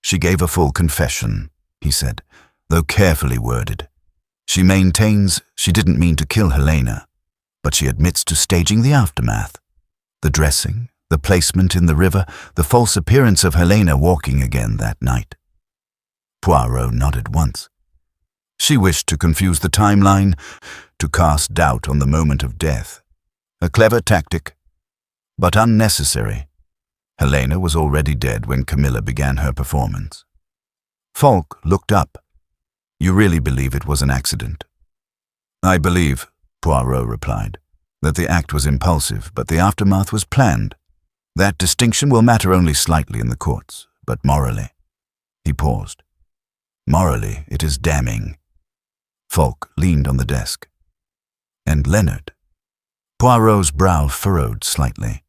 "She gave a full confession," he said, though carefully worded. "She maintains she didn't mean to kill Helena, but she admits to staging the aftermath. The dressing, the placement in the river, the false appearance of Helena walking again that night." Poirot nodded once. "She wished to confuse the timeline, to cast doubt on the moment of death. A clever tactic, but unnecessary. Helena was already dead when Camilla began her performance." Falk looked up. "You really believe it was an accident?" "I believe," Poirot replied, "that the act was impulsive, but the aftermath was planned. That distinction will matter only slightly in the courts, but morally." He paused. "Morally, it is damning." Falk leaned on the desk. "And Leonard?" Poirot's brow furrowed slightly.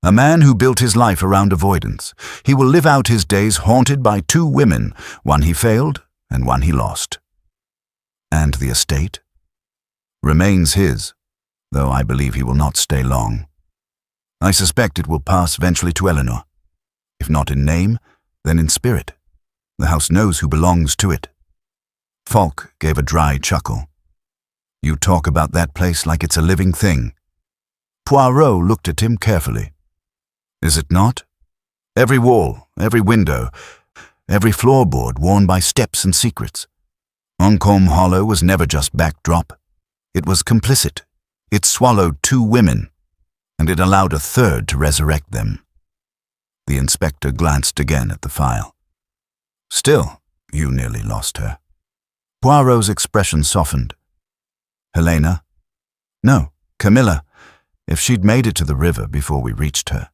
"A man who built his life around avoidance. He will live out his days haunted by 2 women, one he failed and one he lost." "And the estate?" "Remains his, though I believe he will not stay long. I suspect it will pass eventually to Eleanor. If not in name, then in spirit. The house knows who belongs to it." Falk gave a dry chuckle. "You talk about that place like it's a living thing." Poirot looked at him carefully. "Is it not? Every wall, every window, every floorboard worn by steps and secrets. Encombe Hollow was never just backdrop. It was complicit. It swallowed 2 women, and it allowed a third to resurrect them. The inspector glanced again at the file. Still, you nearly lost her. Poirot's expression softened. Helena? No, Camilla. If she'd made it to the river before we reached her.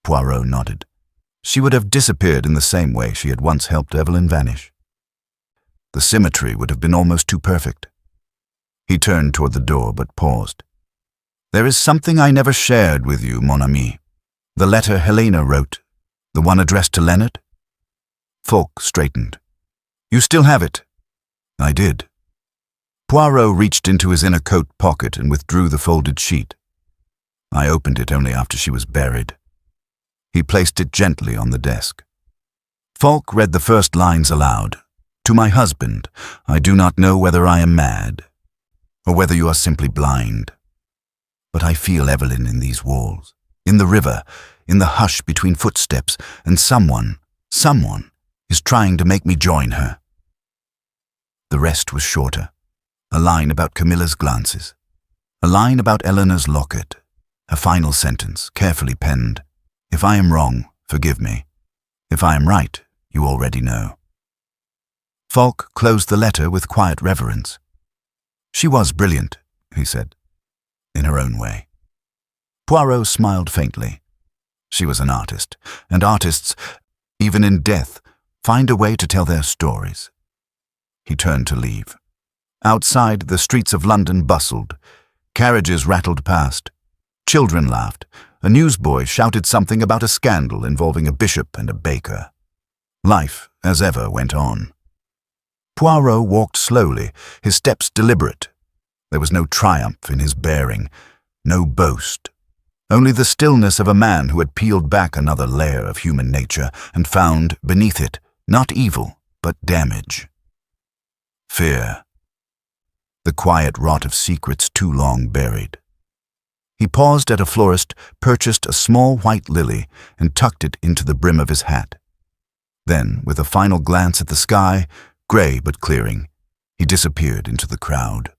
Poirot nodded. She would have disappeared in the same way she had once helped Evelyn vanish. The symmetry would have been almost too perfect. He turned toward the door but paused. There is something I never shared with you, mon ami. The letter Helena wrote, the one addressed to Leonard? Falk straightened. You still have it? I did. Poirot reached into his inner coat pocket and withdrew the folded sheet. I opened it only after she was buried. He placed it gently on the desk. Falk read the first lines aloud. To my husband, I do not know whether I am mad, or whether you are simply blind. But I feel Evelyn in these walls, in the river, in the hush between footsteps, and someone is trying to make me join her. The rest was shorter. A line about Camilla's glances. A line about Eleanor's locket. A final sentence, carefully penned. If I am wrong, forgive me. If I am right, you already know. Falk closed the letter with quiet reverence. She was brilliant, he said, in her own way. Poirot smiled faintly. She was an artist, and artists, even in death, find a way to tell their stories. He turned to leave. Outside, the streets of London bustled. Carriages rattled past. Children laughed. A newsboy shouted something about a scandal involving a bishop and a baker. Life, as ever, went on. Poirot walked slowly, his steps deliberate. There was no triumph in his bearing, no boast. Only the stillness of a man who had peeled back another layer of human nature and found, beneath it, not evil, but damage. Fear. The quiet rot of secrets too long buried. He paused at a florist, purchased a small white lily, and tucked it into the brim of his hat. Then, with a final glance at the sky, gray but clearing, he disappeared into the crowd.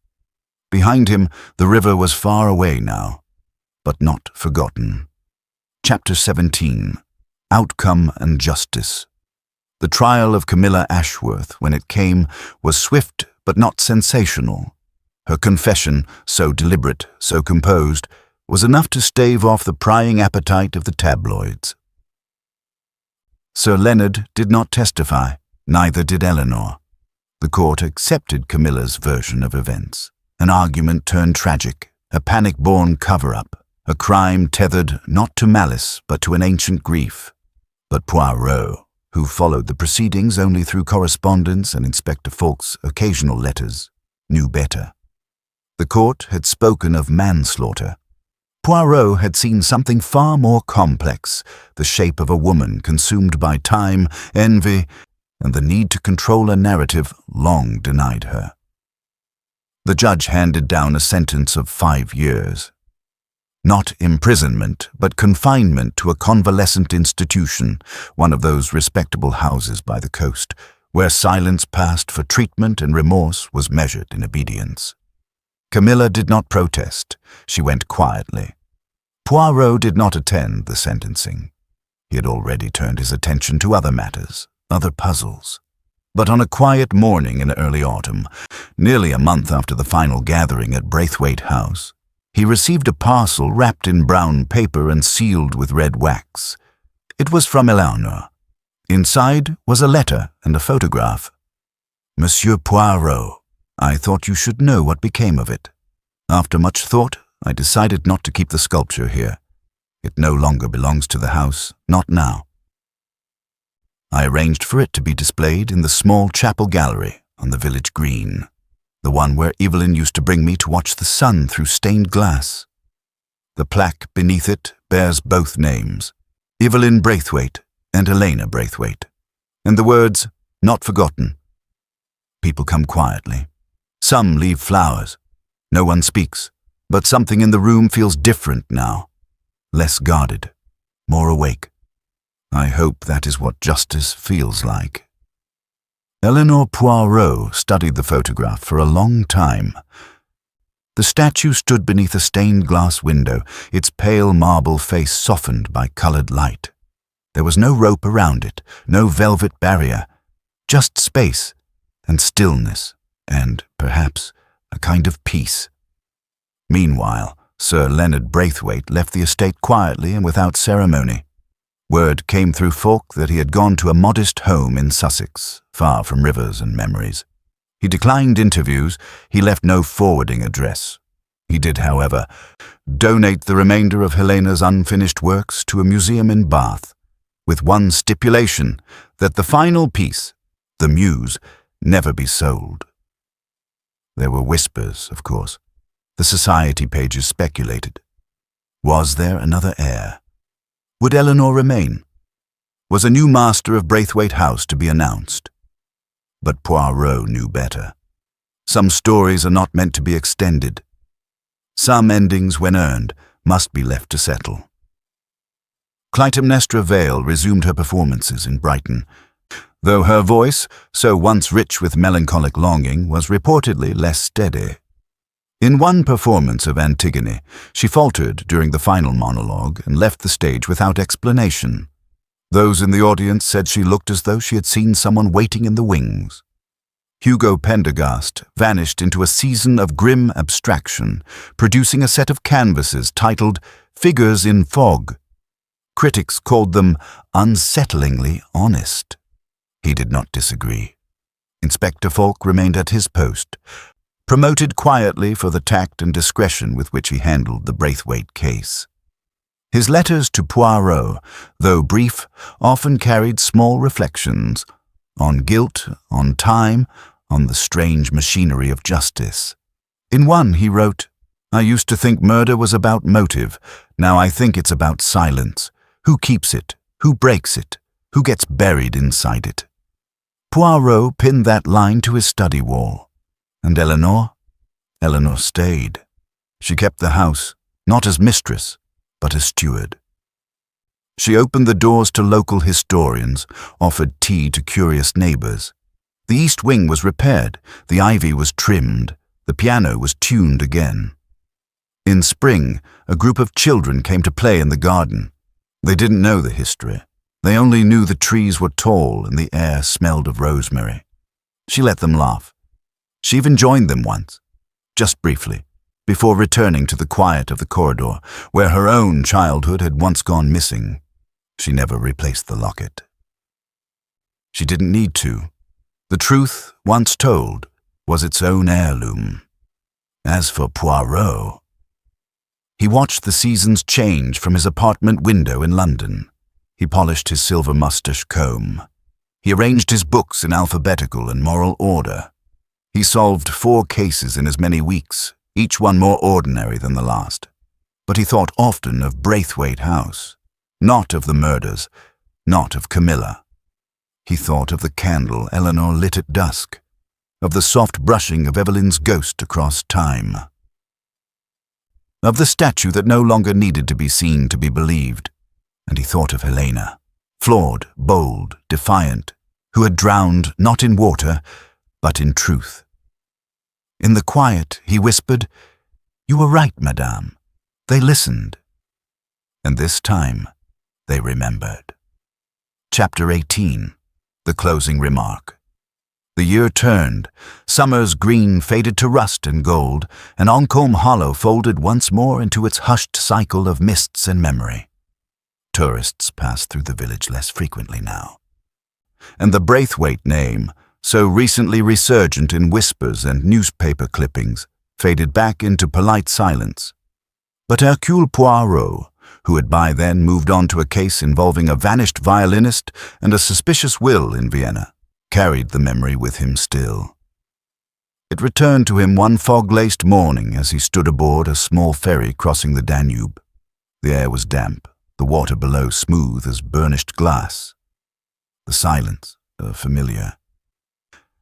Behind him, the river was far away now, but not forgotten. Chapter 17. Outcome and Justice. The trial of Camilla Ashworth, when it came, was swift but not sensational. Her confession, so deliberate, so composed, was enough to stave off the prying appetite of the tabloids. Sir Leonard did not testify, neither did Eleanor. The court accepted Camilla's version of events. An argument turned tragic, a panic-born cover-up, a crime tethered not to malice but to an ancient grief. But Poirot, who followed the proceedings only through correspondence and Inspector Falk's occasional letters, knew better. The court had spoken of manslaughter. Poirot had seen something far more complex, the shape of a woman consumed by time, envy, and the need to control a narrative long denied her. The judge handed down a sentence of 5 years. Not imprisonment, but confinement to a convalescent institution, one of those respectable houses by the coast, where silence passed for treatment and remorse was measured in obedience. Camilla did not protest. She went quietly. Poirot did not attend the sentencing. He had already turned his attention to other matters, other puzzles. But on a quiet morning in early autumn, nearly a month after the final gathering at Braithwaite House, he received a parcel wrapped in brown paper and sealed with red wax. It was from Eleanor. Inside was a letter and a photograph. Monsieur Poirot, I thought you should know what became of it. After much thought, I decided not to keep the sculpture here. It no longer belongs to the house, not now. I arranged for it to be displayed in the small chapel gallery on the village green, the one where Evelyn used to bring me to watch the sun through stained glass. The plaque beneath it bears both names, Evelyn Braithwaite and Helena Braithwaite, and the words, "Not forgotten." People come quietly. Some leave flowers. No one speaks, but something in the room feels different now, less guarded, more awake. I hope that is what justice feels like. Eleanor Poirot studied the photograph for a long time. The statue stood beneath a stained glass window, its pale marble face softened by colored light. There was no rope around it, no velvet barrier, just space and stillness and, perhaps, a kind of peace. Meanwhile, Sir Leonard Braithwaite left the estate quietly and without ceremony. Word came through Falk that he had gone to a modest home in Sussex, far from rivers and memories. He declined interviews, he left no forwarding address. He did, however, donate the remainder of Helena's unfinished works to a museum in Bath, with one stipulation, that the final piece, the Muse, never be sold. There were whispers, of course. The society pages speculated. Was there another heir? Would Eleanor remain? Was a new master of Braithwaite House to be announced? But Poirot knew better. Some stories are not meant to be extended. Some endings, when earned, must be left to settle. Clytemnestra Vale resumed her performances in Brighton, though her voice, so once rich with melancholic longing, was reportedly less steady. In one performance of Antigone, she faltered during the final monologue and left the stage without explanation. Those in the audience said she looked as though she had seen someone waiting in the wings. Hugo Pendergast vanished into a season of grim abstraction, producing a set of canvases titled Figures in Fog. Critics called them unsettlingly honest. He did not disagree. Inspector Falk remained at his post, promoted quietly for the tact and discretion with which he handled the Braithwaite case. His letters to Poirot, though brief, often carried small reflections on guilt, on time, on the strange machinery of justice. In one he wrote, "I used to think murder was about motive. Now I think it's about silence. Who keeps it? Who breaks it? Who gets buried inside it?" Poirot pinned that line to his study wall. And Eleanor? Eleanor stayed. She kept the house, not as mistress, but as steward. She opened the doors to local historians, offered tea to curious neighbors. The east wing was repaired, the ivy was trimmed, the piano was tuned again. In spring, a group of children came to play in the garden. They didn't know the history. They only knew the trees were tall and the air smelled of rosemary. She let them laugh. She even joined them once, just briefly, before returning to the quiet of the corridor, where her own childhood had once gone missing. She never replaced the locket. She didn't need to. The truth, once told, was its own heirloom. As for Poirot, he watched the seasons change from his apartment window in London. He polished his silver moustache comb. He arranged his books in alphabetical and moral order. He solved 4 cases in as many weeks, each one more ordinary than the last. But he thought often of Braithwaite House, not of the murders, not of Camilla. He thought of the candle Eleanor lit at dusk, of the soft brushing of Evelyn's ghost across time, of the statue that no longer needed to be seen to be believed. And he thought of Helena, flawed, bold, defiant, who had drowned not in water, but in truth. In the quiet, he whispered, "You were right, madame." They listened. And this time, they remembered. Chapter 18. The closing remark. The year turned. Summer's green faded to rust and gold, and Oncombe Hollow folded once more into its hushed cycle of mists and memory. Tourists passed through the village less frequently now. And the Braithwaite name, so recently resurgent in whispers and newspaper clippings, faded back into polite silence. But Hercule Poirot, who had by then moved on to a case involving a vanished violinist and a suspicious will in Vienna, carried the memory with him still. It returned to him one fog-laced morning as he stood aboard a small ferry crossing the Danube. The air was damp, the water below smooth as burnished glass. The silence, familiar.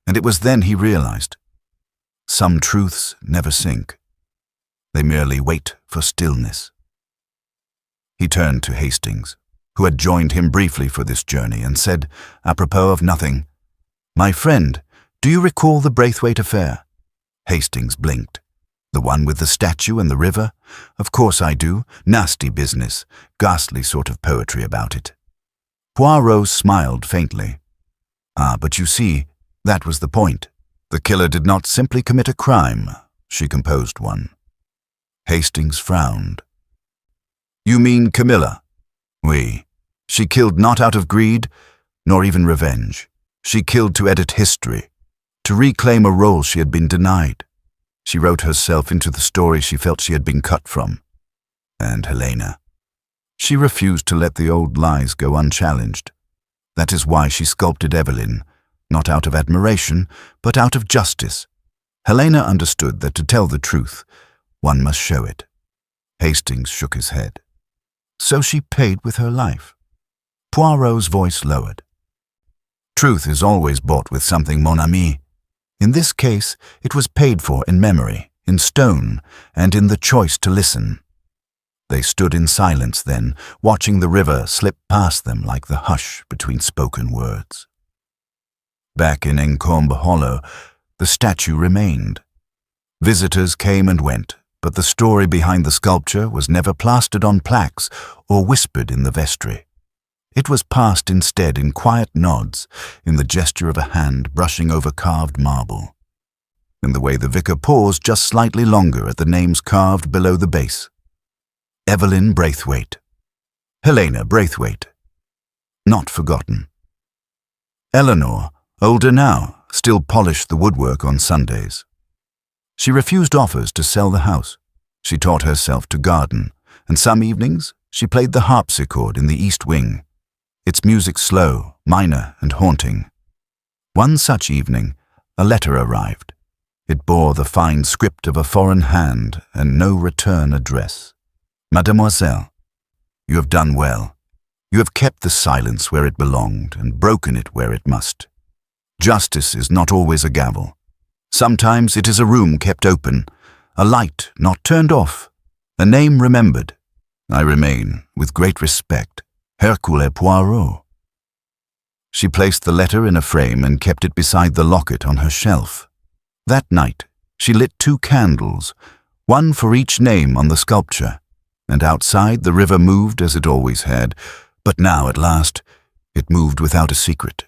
And it was then he realized, some truths never sink. They merely wait for stillness. He turned to Hastings, who had joined him briefly for this journey, and said, apropos of nothing, "My friend, do you recall the Braithwaite affair?" Hastings blinked. "The one with the statue and the river? Of course I do. Nasty business. Ghastly sort of poetry about it." Poirot smiled faintly. "Ah, but you see, that was the point. The killer did not simply commit a crime, she composed one." Hastings frowned. "You mean Camilla?" "Oui. She killed not out of greed, nor even revenge. She killed to edit history, to reclaim a role she had been denied. She wrote herself into the story she felt she had been cut from. And Helena. She refused to let the old lies go unchallenged. That is why she sculpted Evelyn, not out of admiration, but out of justice. Helena understood that to tell the truth, one must show it." Hastings shook his head. "So she paid with her life?" Poirot's voice lowered. "Truth is always bought with something, mon ami. In this case, it was paid for in memory, in stone, and in the choice to listen." They stood in silence then, watching the river slip past them like the hush between spoken words. Back in Encombe Hollow, the statue remained. Visitors came and went, but the story behind the sculpture was never plastered on plaques or whispered in the vestry. It was passed instead in quiet nods, in the gesture of a hand brushing over carved marble, in the way the vicar paused just slightly longer at the names carved below the base. Evelyn Braithwaite. Helena Braithwaite. Not forgotten. Eleanor, older now, still polished the woodwork on Sundays. She refused offers to sell the house. She taught herself to garden, and some evenings she played the harpsichord in the east wing, its music slow, minor, and haunting. One such evening, a letter arrived. It bore the fine script of a foreign hand and no return address. "Mademoiselle, you have done well. You have kept the silence where it belonged and broken it where it must. Justice is not always a gavel. Sometimes it is a room kept open, a light not turned off, a name remembered. I remain, with great respect, Hercule Poirot." She placed the letter in a frame and kept it beside the locket on her shelf. That night, she lit 2 candles, one for each name on the sculpture, and outside the river moved as it always had, but now at last it moved without a secret.